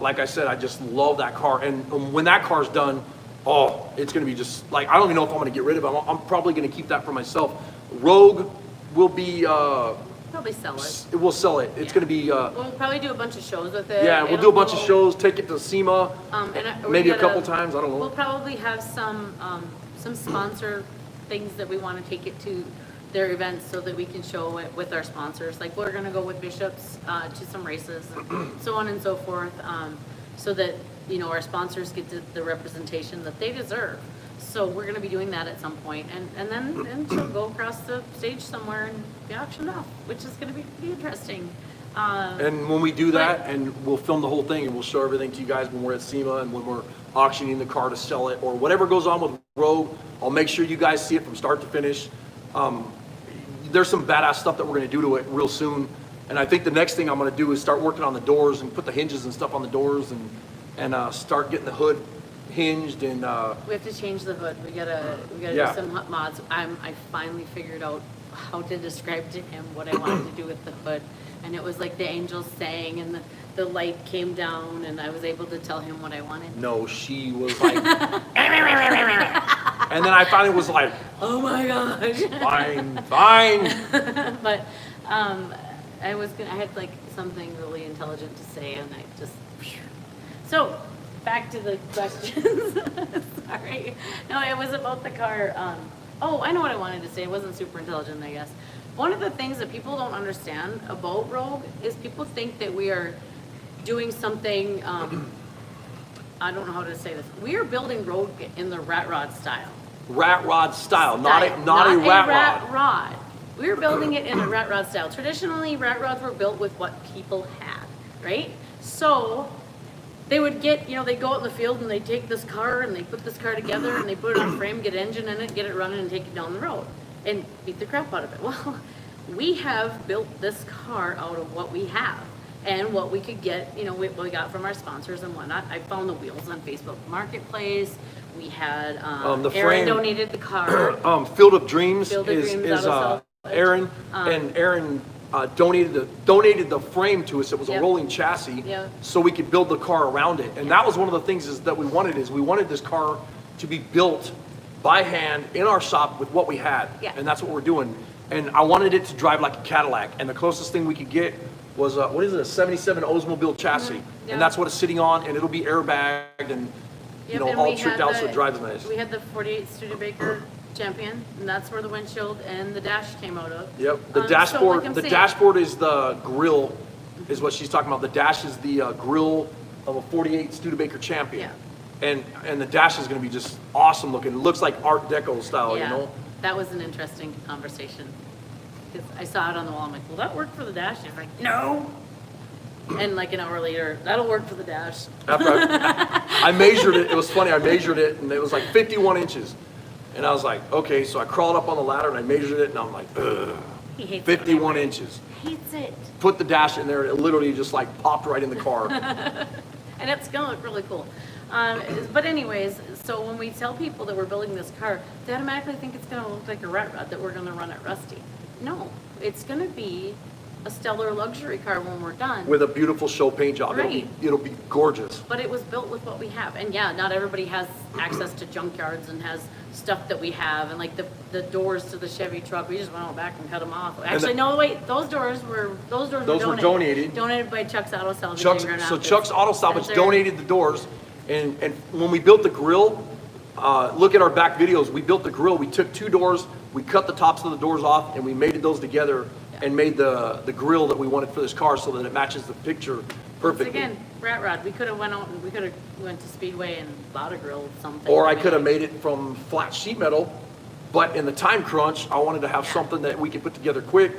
Speaker 1: like I said, I just love that car. And when that car's done, oh, it's going to be just like, I don't even know if I'm going to get rid of it. I'm probably going to keep that for myself. Rogue will be...
Speaker 2: probably sell it.
Speaker 1: We'll sell it. It's going to be...
Speaker 2: we'll probably do a bunch of shows with it.
Speaker 1: Yeah, we'll do a bunch of shows, take it to SEMA, maybe a couple times, I don't know.
Speaker 2: We'll probably have some sponsor things that we want to take it to their events so that we can show it with our sponsors. Like we're going to go with Bishops to some races and so on and so forth, so that, you know, our sponsors get the representation that they deserve. So we're going to be doing that at some point, and then she'll go across the stage somewhere and be auctioned off, which is going to be pretty interesting.
Speaker 1: And when we do that, and we'll film the whole thing, and we'll show everything to you guys when we're at SEMA and when we're auctioning the car to sell it, or whatever goes on with Rogue, I'll make sure you guys see it from start to finish. There's some badass stuff that we're going to do to it real soon, and I think the next thing I'm going to do is start working on the doors and put the hinges and stuff on the doors, and start getting the hood hinged and
Speaker 2: we have to change the hood. We gotta
Speaker 1: Yeah.
Speaker 2: do some mods. I finally figured out how to describe to him what I wanted to do with the hood, and it was like the angels sang and the light came down, and I was able to tell him what I wanted.
Speaker 1: no, she was like, and then I finally was like,
Speaker 2: Oh my gosh.
Speaker 1: fine.
Speaker 2: But I had like something really intelligent to say, and I just. So back to the questions. Sorry. No, it was about the car. Oh, I know what I wanted to say. It wasn't super intelligent, I guess. One of the things that people don't understand about Rogue is people think that we are doing something I don't know how to say this. We are building road in the rat rod style.
Speaker 1: Rat rod style, not a rat rod.
Speaker 2: We were building it in a rat rod style. Traditionally, rat rods were built with what people had, right? So they would get, they'd go out in the field and they'd take this car and they put this car together and they put it on a frame, get an engine in it, get it running and take it down the road and beat the crap out of it. Well, we have built this car out of what we have and what we could get, what we got from our sponsors and whatnot. I found the wheels on Facebook Marketplace. We had,
Speaker 1: the
Speaker 2: Aaron
Speaker 1: frame,
Speaker 2: donated the car.
Speaker 1: Field of Dreams
Speaker 2: Field of
Speaker 1: is
Speaker 2: Dreams out of
Speaker 1: Aaron, and Aaron donated the frame to us. It was a
Speaker 2: Yep.
Speaker 1: rolling chassis,
Speaker 2: Yep.
Speaker 1: so we could build the car around it. And that was one of the things that we wanted this car to be built by hand in our shop with what we had.
Speaker 2: Yeah.
Speaker 1: And that's what we're doing. And I wanted it to drive like a Cadillac. And the closest thing we could get was a 77 Oldsmobile chassis.
Speaker 2: Mm-hmm. Yeah.
Speaker 1: And that's what it's sitting on, and it'll be airbagged and
Speaker 2: Yep, and
Speaker 1: all
Speaker 2: we
Speaker 1: tricked
Speaker 2: had
Speaker 1: out so it drives nice.
Speaker 2: We had the 48 Studebaker Champion, and that's where the windshield and the dash came out of.
Speaker 1: Yep, the
Speaker 2: So
Speaker 1: dashboard,
Speaker 2: like I'm
Speaker 1: the
Speaker 2: saying-
Speaker 1: dashboard is the grill, is what she's talking about. The dash is the grill of a 48 Studebaker Champion.
Speaker 2: Yeah.
Speaker 1: And the dash is gonna be just awesome looking. It looks like Art Deco style,
Speaker 2: Yeah,
Speaker 1: you know?
Speaker 2: that was an interesting conversation. 'Cause I saw it on the wall, I'm like, will that work for the dash? She's like, no. And like an hour later, that'll work for the dash.
Speaker 1: After I measured it, it was funny, I measured it and it was like 51 inches. And I was like, okay, so I crawled up on the ladder and I measured it and I'm like, ugh,
Speaker 2: He hates it.
Speaker 1: 51 inches.
Speaker 2: Hates it.
Speaker 1: Put the dash in there, it literally just like popped right in the car.
Speaker 2: And it's gonna look really cool. But anyways, so when we tell people that we're building this car, they automatically think it's gonna look like a rat rod that we're gonna run at Rusty. No, it's gonna be a stellar luxury car when we're done.
Speaker 1: With a beautiful show paint job.
Speaker 2: Right.
Speaker 1: It'll be gorgeous.
Speaker 2: But it was built with what we have. And yeah, not everybody has access to junkyards and has stuff that we have. And like the doors to the Chevy truck, we just went out back and cut them off. Actually, no, wait, those doors were donated. Donated by Chuck's Auto Salvage.
Speaker 1: Chuck's Auto Salvage
Speaker 2: That's their-
Speaker 1: donated the doors. And when we built the grill, look at our back videos. We built the grill. We took 2 doors, we cut the tops of the doors off, and we mated those together and made the grill that we wanted for this car so that it matches the picture perfectly.
Speaker 2: Once again, rat rod. We could have went out and we could have went to Speedway and bought a grill something.
Speaker 1: Or I could have made it from flat sheet metal, but in the time crunch, I wanted to have something that we could put together quick.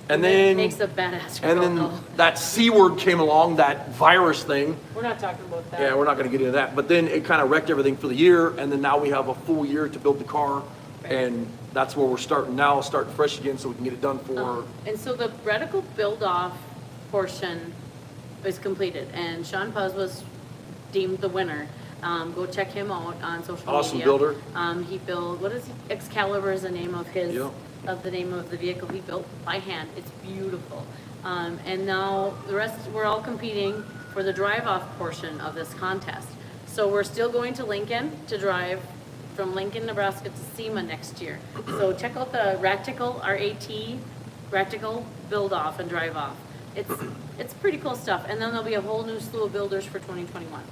Speaker 1: And then
Speaker 2: makes a badass grill.
Speaker 1: and then
Speaker 2: though.
Speaker 1: that C word came along, that virus thing.
Speaker 2: We're not talking about that.
Speaker 1: Yeah, we're not gonna get into that. But then it kind of wrecked everything for the year, and then now we have a full year to build the car, and that's where we're starting now, starting fresh again, so we can get it done for.
Speaker 2: And so the reticle build-off portion is completed, and Sean Puz was deemed the winner. Go check him out on social media.
Speaker 1: Awesome builder.
Speaker 2: He built, Excalibur is the name of his,
Speaker 1: Yeah.
Speaker 2: of the name of the vehicle he built by hand. It's beautiful. And now the rest, we're all competing for the drive-off portion of this contest. So we're still going to Lincoln to drive from Lincoln, Nebraska to SEMA next year. So check out the Raticle, R-A-T, Raticle build-off and drive-off. It's pretty cool stuff. And then there'll be a whole new slew of builders for 2021.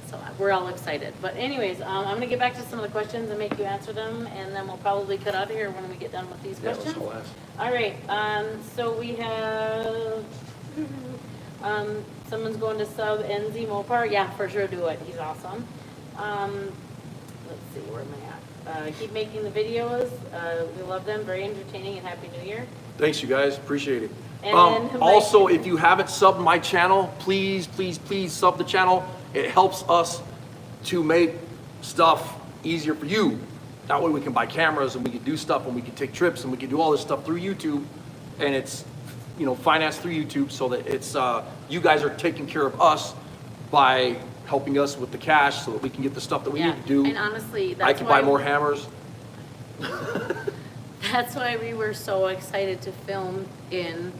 Speaker 2: So we're all excited. But anyways, I'm going to get back to some of the questions and make you answer them, and then we'll probably cut out of here when we get done with these
Speaker 1: Yeah,
Speaker 2: questions.
Speaker 1: let's go ask.
Speaker 2: All right, so we have, someone's going to sub NZ Mopar. Yeah, for sure, do it. He's awesome. Let's see, where am I at? Keep making the videos. We love them. Very entertaining, and Happy New Year.
Speaker 1: Thanks, you guys, appreciate it.
Speaker 2: And
Speaker 1: Also, if you haven't subbed my channel, please sub the channel. It helps us to make stuff easier for you. That way we can buy cameras and we can do stuff and we can take trips and we can do all this stuff through YouTube, and it's, financed through YouTube, so that it's, you guys are taking care of us by helping us with the cash so that we can get the stuff that we need to do.
Speaker 2: And honestly, that's
Speaker 1: I can buy more hammers.
Speaker 2: That's why we were so excited to film in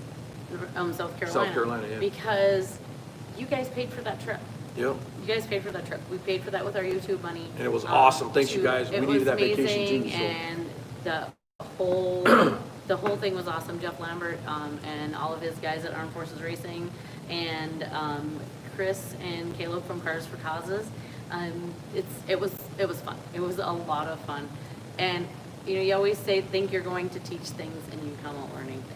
Speaker 2: South Carolina.
Speaker 1: South Carolina, yeah.
Speaker 2: Because you guys paid for that trip.
Speaker 1: Yep.
Speaker 2: You guys paid for that trip. We paid for that with our YouTube money.
Speaker 1: And it was awesome. Thanks, you guys. We needed that vacation too.
Speaker 2: It was amazing,
Speaker 1: So.
Speaker 2: and the whole thing was awesome. Jeff Lambert and all of his guys at Armed Forces Racing, and Chris and Caleb from Cars for Causes. It was fun. It was a lot of fun, and you always say think you're going to teach things, and you come out learning things.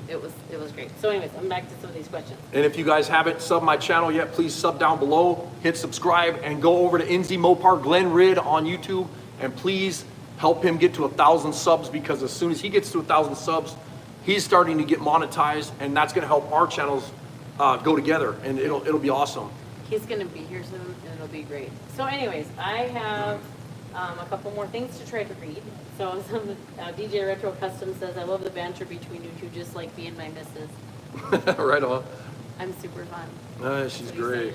Speaker 2: it was great. So anyways, I'm back to some of these questions.
Speaker 1: And if you guys haven't subbed my channel yet, please sub down below, hit subscribe, and go over to NZ Mopar Glen Rid on YouTube, and please help him get to 1,000 subs, because as soon as he gets to 1,000 subs, he's starting to get monetized, and that's going to help our channels go together, and it'll be awesome.
Speaker 2: He's going to be here soon, and it'll be great. So anyways, I have a couple more things to try to read. So some DJ Retro Custom says, I love the banter between you two, just like me and my missus.
Speaker 1: Right on.
Speaker 2: I'm super fun.
Speaker 1: She's great.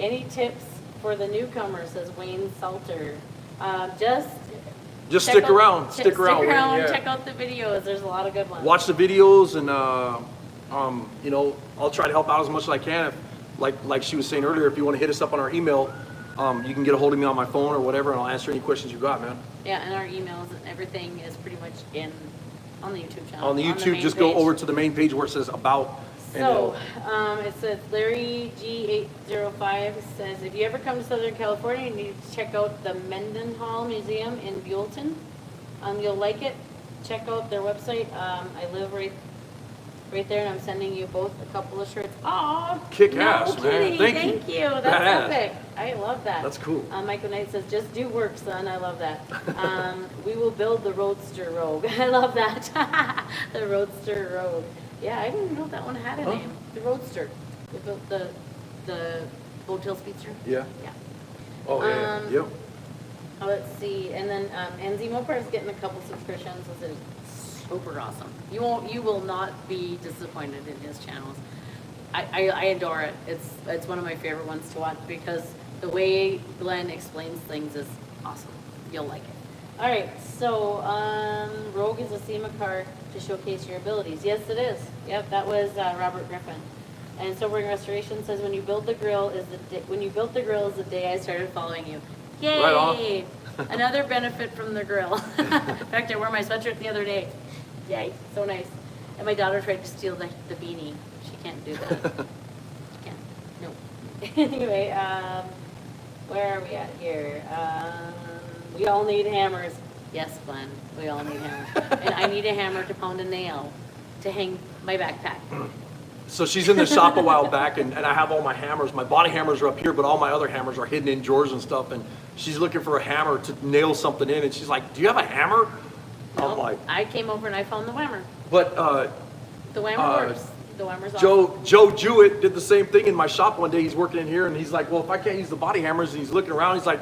Speaker 2: Any tips for the newcomer, says Wayne Salter.
Speaker 1: Just
Speaker 2: check
Speaker 1: stick
Speaker 2: out-
Speaker 1: around. Stick around.
Speaker 2: Stick around,
Speaker 1: Wayne, yeah.
Speaker 2: check out the videos. There's a lot of good ones.
Speaker 1: Watch the videos, and you know, I'll try to help out as much as I can. Like she was saying earlier, if you want to hit us up on our email, you can get a hold of me on my phone or whatever, and I'll answer any questions you got, man.
Speaker 2: Yeah, and our emails and everything is pretty much on the YouTube channel.
Speaker 1: On the YouTube,
Speaker 2: main
Speaker 1: just go
Speaker 2: page.
Speaker 1: over to the main page where it says About. And
Speaker 2: So, it says Larry G805 says, if you ever come to Southern California, you need to check out the Mendenhall Museum in Buellton. You'll like it. Check out their website. I live right there, and I'm sending you both a couple of shirts. Aw,
Speaker 1: Kick
Speaker 2: no
Speaker 1: ass, man.
Speaker 2: kidding.
Speaker 1: Thank you.
Speaker 2: you. That's
Speaker 1: Badass.
Speaker 2: epic. I love that.
Speaker 1: That's cool.
Speaker 2: Michael Knight says, just do work, son. I love that. We will build the Roadster Rogue. I love that. The Roadster Rogue. Yeah, I didn't even know that one had a name. The Roadster. We built the Hotel Speedster.
Speaker 1: Yeah.
Speaker 2: Yeah.
Speaker 1: Oh, yeah. Yep.
Speaker 2: Let's see, and then NZ Mopar is getting a couple subscriptions, which is super awesome. You will not be disappointed in his channels. I adore it. It's one of my favorite ones to watch, because the way Glen explains things is awesome. You'll like it. All right, so Rogue is a SEMA car to showcase your abilities. Yes, it is. Yep, that was Robert Griffin. And Sobering Restoration says, when you built the grill is the day I started following you. Yay!
Speaker 1: Right on.
Speaker 2: Another benefit from the grill. In fact, I wore my sweatshirt the other day. Yay, so nice. And my daughter tried to steal the beanie. She can't do that. She can't. No. Anyway, where are we at here? We all need hammers. Yes, Glenn, we all need hammers. And I need a hammer to pound a nail to hang my backpack.
Speaker 1: So she's in the shop a while back, and I have all my hammers. My body hammers are up here, but all my other hammers are hidden in drawers and stuff. And she's looking for a hammer to nail something in, and she's like, "Do you have a hammer?" I'm
Speaker 2: Nope.
Speaker 1: like,
Speaker 2: I came over and I found the whammer.
Speaker 1: but
Speaker 2: The whammer works. The whammer's
Speaker 1: Joe Jewett did the same thing in my shop one day. He's working in here, and he's like, "Well, if I can't use the body hammers," and he's looking around, he's like,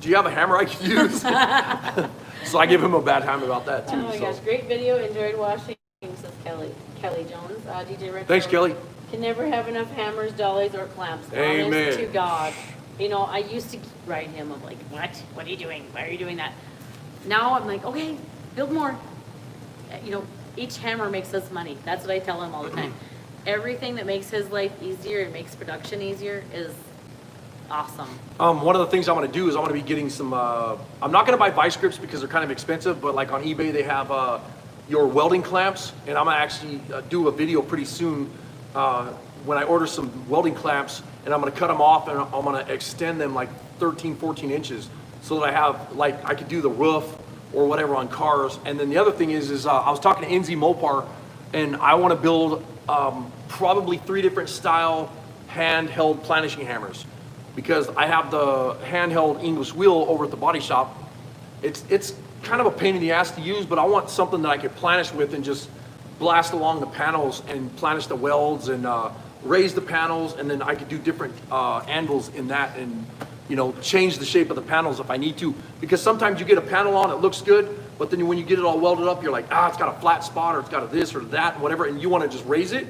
Speaker 1: "Do you have a hammer I can use?" So I give him a bad time about that too.
Speaker 2: Oh my gosh, great video. Enjoyed watching, says Kelly Jones. DJ Retro.
Speaker 1: Thanks, Kelly.
Speaker 2: Can never have enough hammers, dollies, or clamps.
Speaker 1: Amen.
Speaker 2: Honest to God. You know, I used to write him. I'm like, what? What are you doing? Why are you doing that? Now I'm like, okay, build more. You know, each hammer makes us money. That's what I tell him all the time. Everything that makes his life easier and makes production easier is awesome.
Speaker 1: One of the things I'm going to do is I'm going to be getting some, I'm not going to buy vice grips because they're kind of expensive, but like on eBay they have your welding clamps, and I'm going to actually do a video pretty soon when I order some welding clamps, and I'm going to cut them off, and I'm going to extend them like 13, 14 inches so that I have, like, I could do the roof or whatever on cars. And then the other thing is I was talking to NZ Mopar, and I want to build probably 3 different style handheld planishing hammers, because I have the handheld English wheel over at the body shop. It's kind of a pain in the ass to use, but I want something that I could planish with and just blast along the panels and planish the welds and raise the panels, and then I could do different angles in that, and you know, change the shape of the panels if I need to. Because sometimes you get a panel on, it looks good, but then when you get it all welded up, you're like, it's got a flat spot, or it's got a this or that, whatever, and you want to just raise it.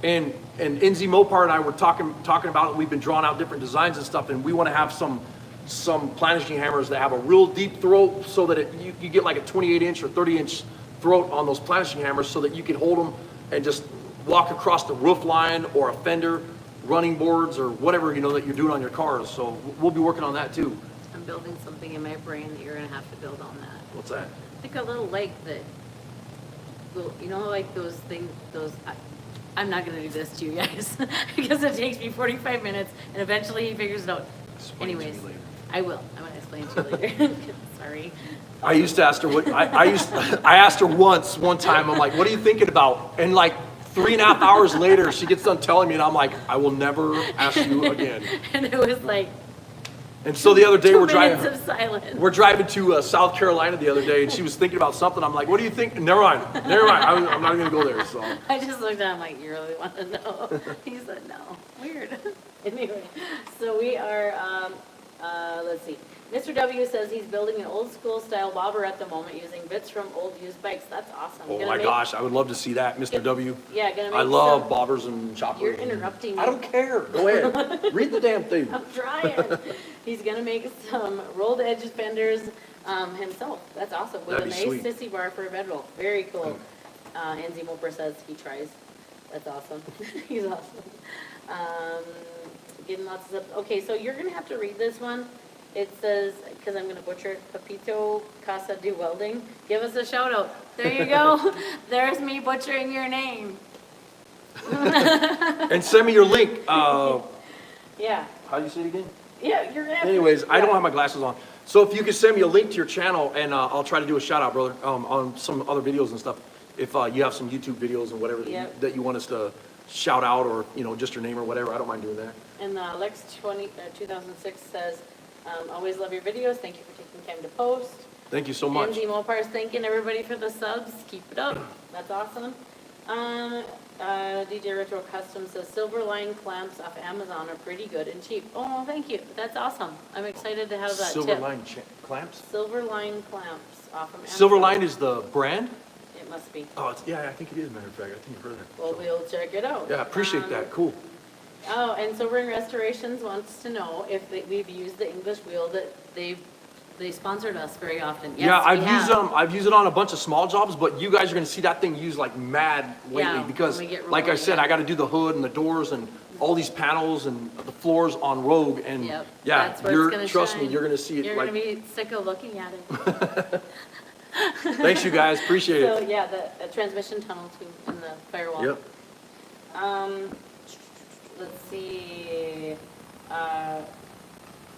Speaker 1: And NZ Mopar and I were talking about it. We've been drawing out different designs and stuff, and we want to have some planishing hammers that have a real deep throat, so that you get like a 28-inch or 30-inch throat on those planishing hammers, so that you can hold them and just walk across the roof line or a fender, running boards, or whatever, you know, that you're doing on your cars. So we'll be working on that too.
Speaker 2: I'm building something in my brain that you're going to have to build on that.
Speaker 1: What's that?
Speaker 2: Think a little leg that, you know, like those things, I'm not going to do this to you guys because it takes me 45 minutes and eventually he figures it out.
Speaker 1: Explain to
Speaker 2: Anyways,
Speaker 1: me later.
Speaker 2: I will. I'm gonna explain to you later. Sorry.
Speaker 1: I used to ask her what, I asked her one time, I'm like, what are you thinking about? And like 3.5 hours later, she gets done telling me and I'm like, I will never ask you again.
Speaker 2: And it was like
Speaker 1: And so the other day
Speaker 2: 2
Speaker 1: we're
Speaker 2: minutes of silence.
Speaker 1: driving to South Carolina the other day and she was thinking about something. I'm like, what do you think? Never mind. I'm not gonna go there, so.
Speaker 2: I just looked at him like, you really want to know? He said, no. Weird. Anyway, so we are, let's see. Mr. W says he's building an old school style bobber at the moment using bits from old used bikes. That's awesome.
Speaker 1: Oh my gosh, I would love to see that, Mr. W.
Speaker 2: Yeah, gonna make
Speaker 1: I love
Speaker 2: some-
Speaker 1: bobbers and choppers.
Speaker 2: You're interrupting me.
Speaker 1: I don't care. Go ahead. Read the damn thing.
Speaker 2: I'm trying. He's gonna make some rolled edge fenders himself. That's awesome. With
Speaker 1: That'd
Speaker 2: a
Speaker 1: be
Speaker 2: nice
Speaker 1: sweet.
Speaker 2: sissy bar for a bedroll. Very cool. NZ Mopar says he tries. That's awesome. He's awesome. Getting lots of stuff. Okay, so you're gonna have to read this one. It says, because I'm gonna butcher it, Papito Casa de Welding. Give us a shout out. There you go. There's me butchering your name.
Speaker 1: And send me your link.
Speaker 2: Yeah.
Speaker 1: How do you say it again?
Speaker 2: Yeah, you're gonna have to.
Speaker 1: Anyways, I don't
Speaker 2: Yeah.
Speaker 1: have my glasses on. So if you could send me a link to your channel and I'll try to do a shout out, brother, on some other videos and stuff. If you have some YouTube videos and whatever
Speaker 2: Yep.
Speaker 1: that you want us to shout out or, just your name or whatever, I don't mind doing that.
Speaker 2: And Lex 2006 says, always love your videos. Thank you for taking time to post.
Speaker 1: Thank you so much.
Speaker 2: MD Mopar's thanking everybody for the subs. Keep it up. That's awesome. DJ Retro Custom says Silverline clamps off Amazon are pretty good and cheap. Oh, thank you. That's awesome. I'm excited to have that tip.
Speaker 1: Silverline clamps?
Speaker 2: Silverline clamps off of Amazon.
Speaker 1: Silverline is the brand?
Speaker 2: It must be.
Speaker 1: Oh, yeah, I think it is, matter of fact. I think you've heard that.
Speaker 2: Well, we'll check it out.
Speaker 1: Yeah, I appreciate that. Cool.
Speaker 2: Oh, and Sobering Restorations wants to know if we've used the English wheel that they sponsored us very often. Yes,
Speaker 1: Yeah,
Speaker 2: we have.
Speaker 1: I've used it on a bunch of small jobs, but you guys are gonna see that thing used like mad lately
Speaker 2: Yeah,
Speaker 1: because,
Speaker 2: when we get
Speaker 1: like I
Speaker 2: rolling,
Speaker 1: said,
Speaker 2: yeah.
Speaker 1: I gotta do the hood and the doors and all these panels and the floors on Rogue and,
Speaker 2: Yep,
Speaker 1: yeah,
Speaker 2: that's where it's gonna
Speaker 1: trust me,
Speaker 2: shine.
Speaker 1: you're gonna see it
Speaker 2: You're gonna
Speaker 1: like,
Speaker 2: be sick of looking at it.
Speaker 1: thanks you guys, appreciate
Speaker 2: So,
Speaker 1: it.
Speaker 2: yeah, the transmission tunnel too, and the firewall.
Speaker 1: Yep.
Speaker 2: Let's see,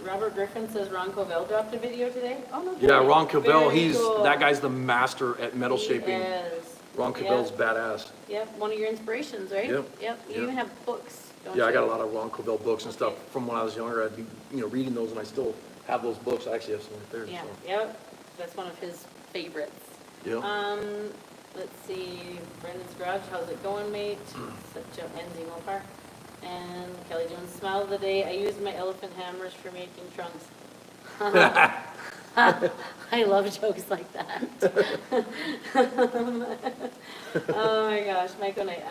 Speaker 2: Robert Griffin says Ron Covell dropped a video today. Oh, no
Speaker 1: Yeah,
Speaker 2: kidding.
Speaker 1: Ron Cavell,
Speaker 2: Very cool.
Speaker 1: that guy's the master at metal
Speaker 2: He
Speaker 1: shaping.
Speaker 2: is.
Speaker 1: Ron Cavell's badass.
Speaker 2: Yep, one of your inspirations, right?
Speaker 1: Yep,
Speaker 2: Yep, you
Speaker 1: yep.
Speaker 2: even have books, don't you?
Speaker 1: Yeah, I got a lot of Ron Cavell books and stuff
Speaker 2: Okay.
Speaker 1: from when I was younger. I'd be, reading those and I still have those books. I actually have some right there,
Speaker 2: Yeah,
Speaker 1: so.
Speaker 2: yep, that's one of his favorites.
Speaker 1: Yeah.
Speaker 2: Let's see, Brendan's Garage, how's it going, mate? Such a NZ Mopar. And Kelly Jones, smile of the day, I use my elephant hammers for making trunks. I love jokes like that. Oh my gosh, Mike O'Knight,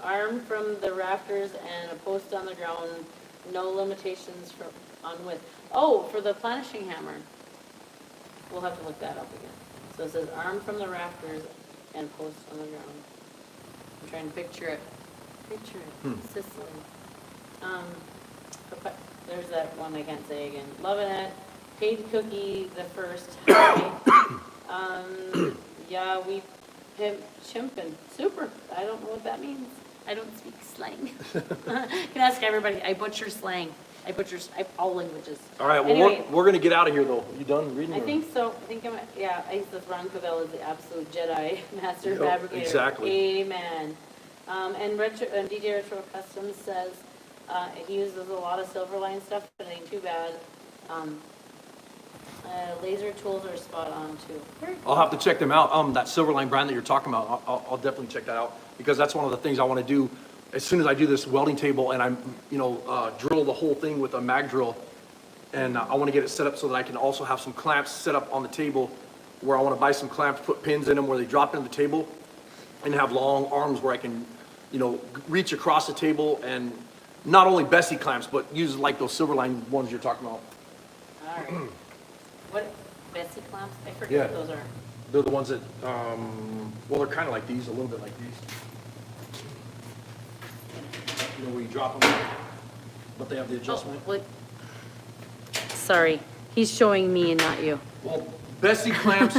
Speaker 2: arm from the rafters and a post on the ground, no limitations on width. Oh, for the planishing hammer. We'll have to look that up again. So it says arm from the rafters and post on the ground. I'm trying to picture it. Sicily. There's that one I can't say again. Loving it. Paid cookie the first. Hi. Yeah, we chimpin'. Super. I don't know what that means. I don't speak slang. Can ask everybody. I butcher slang. I butcher all languages.
Speaker 1: All right, well,
Speaker 2: Anyway.
Speaker 1: we're gonna get out of here though. You done reading?
Speaker 2: I
Speaker 1: or-
Speaker 2: think so. I think I said Ron Cavell is the absolute Jedi master
Speaker 1: Yep,
Speaker 2: fabricator.
Speaker 1: exactly.
Speaker 2: Amen. And DJ Retro Customs says he uses a lot of Silverline stuff, but it ain't too bad. Laser tools are spot on too. Very
Speaker 1: I'll have to check them out. That Silverline brand that you're talking about, I'll definitely check that out because that's one of the things I want to do. As soon as I do this welding table and I'm, drill the whole thing with a mag drill, and I want to get it set up so that I can also have some clamps set up on the table where I want to buy some clamps, put pins in them where they drop into the table, and have long arms where I can, reach across the table and not only Bessie clamps, but use like those Silverline ones you're talking about.
Speaker 2: All right. What, Betsy clamps? I forget
Speaker 1: Yeah.
Speaker 2: what those are.
Speaker 1: They're the ones that, well, they're kind of like these, a little bit like these. Where you drop them, but they have the adjustment.
Speaker 2: What? Sorry, he's showing me and not you.
Speaker 1: Well, Bessie clamps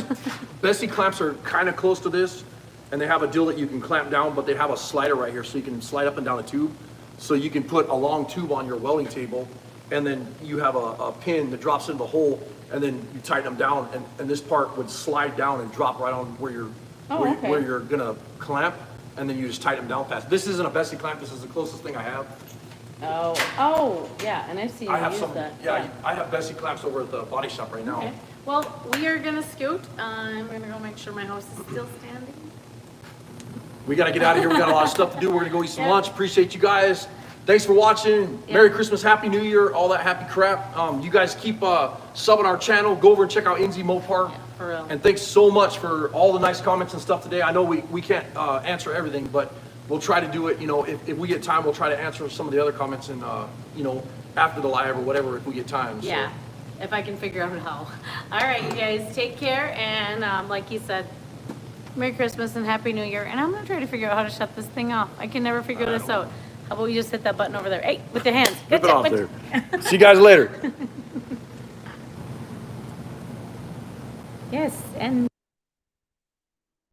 Speaker 1: are kind of close to this, and they have a deal that you can clamp down, but they have a slider right here, so you can slide up and down the tube. So you can put a long tube on your welding table, and then you have a pin that drops into the hole, and then you tighten them down, and this part would slide down and drop right on where you're,
Speaker 2: okay.
Speaker 1: where you're gonna clamp, and then you just tighten them down fast. This isn't a Bessie clamp, this is the closest thing I have.
Speaker 2: Oh, yeah, and I've seen you
Speaker 1: I have
Speaker 2: use
Speaker 1: some,
Speaker 2: that.
Speaker 1: yeah, I have Bessie clamps over at the body shop right now.
Speaker 2: Okay. Well, we are gonna scoot. I'm gonna go make sure my house is still standing.
Speaker 1: We gotta get out of here, we got a lot of stuff to do, we're gonna go eat some
Speaker 2: Yeah.
Speaker 1: lunch, appreciate you guys. Thanks for watching,
Speaker 2: Yeah.
Speaker 1: Merry Christmas, Happy New Year, all that happy crap. You guys keep subbing our channel, go over and check out NZ Mopar.
Speaker 2: Yeah, for real.
Speaker 1: And thanks so much for all the nice comments and stuff today. I know we can't answer everything, but we'll try to do it, you know, if we get time, we'll try to answer some of the other comments and, you know, after the live or whatever, if we get time. So.
Speaker 2: Yeah, if I can figure out how. All right, you guys, take care, and like you said, Merry Christmas and Happy New Year. And I'm gonna try to figure out how to shut this thing off. I can never figure this out. How about we just hit that button over there? Hey, with your hands.
Speaker 1: Rip it off there. See you guys later.
Speaker 2: Yes, and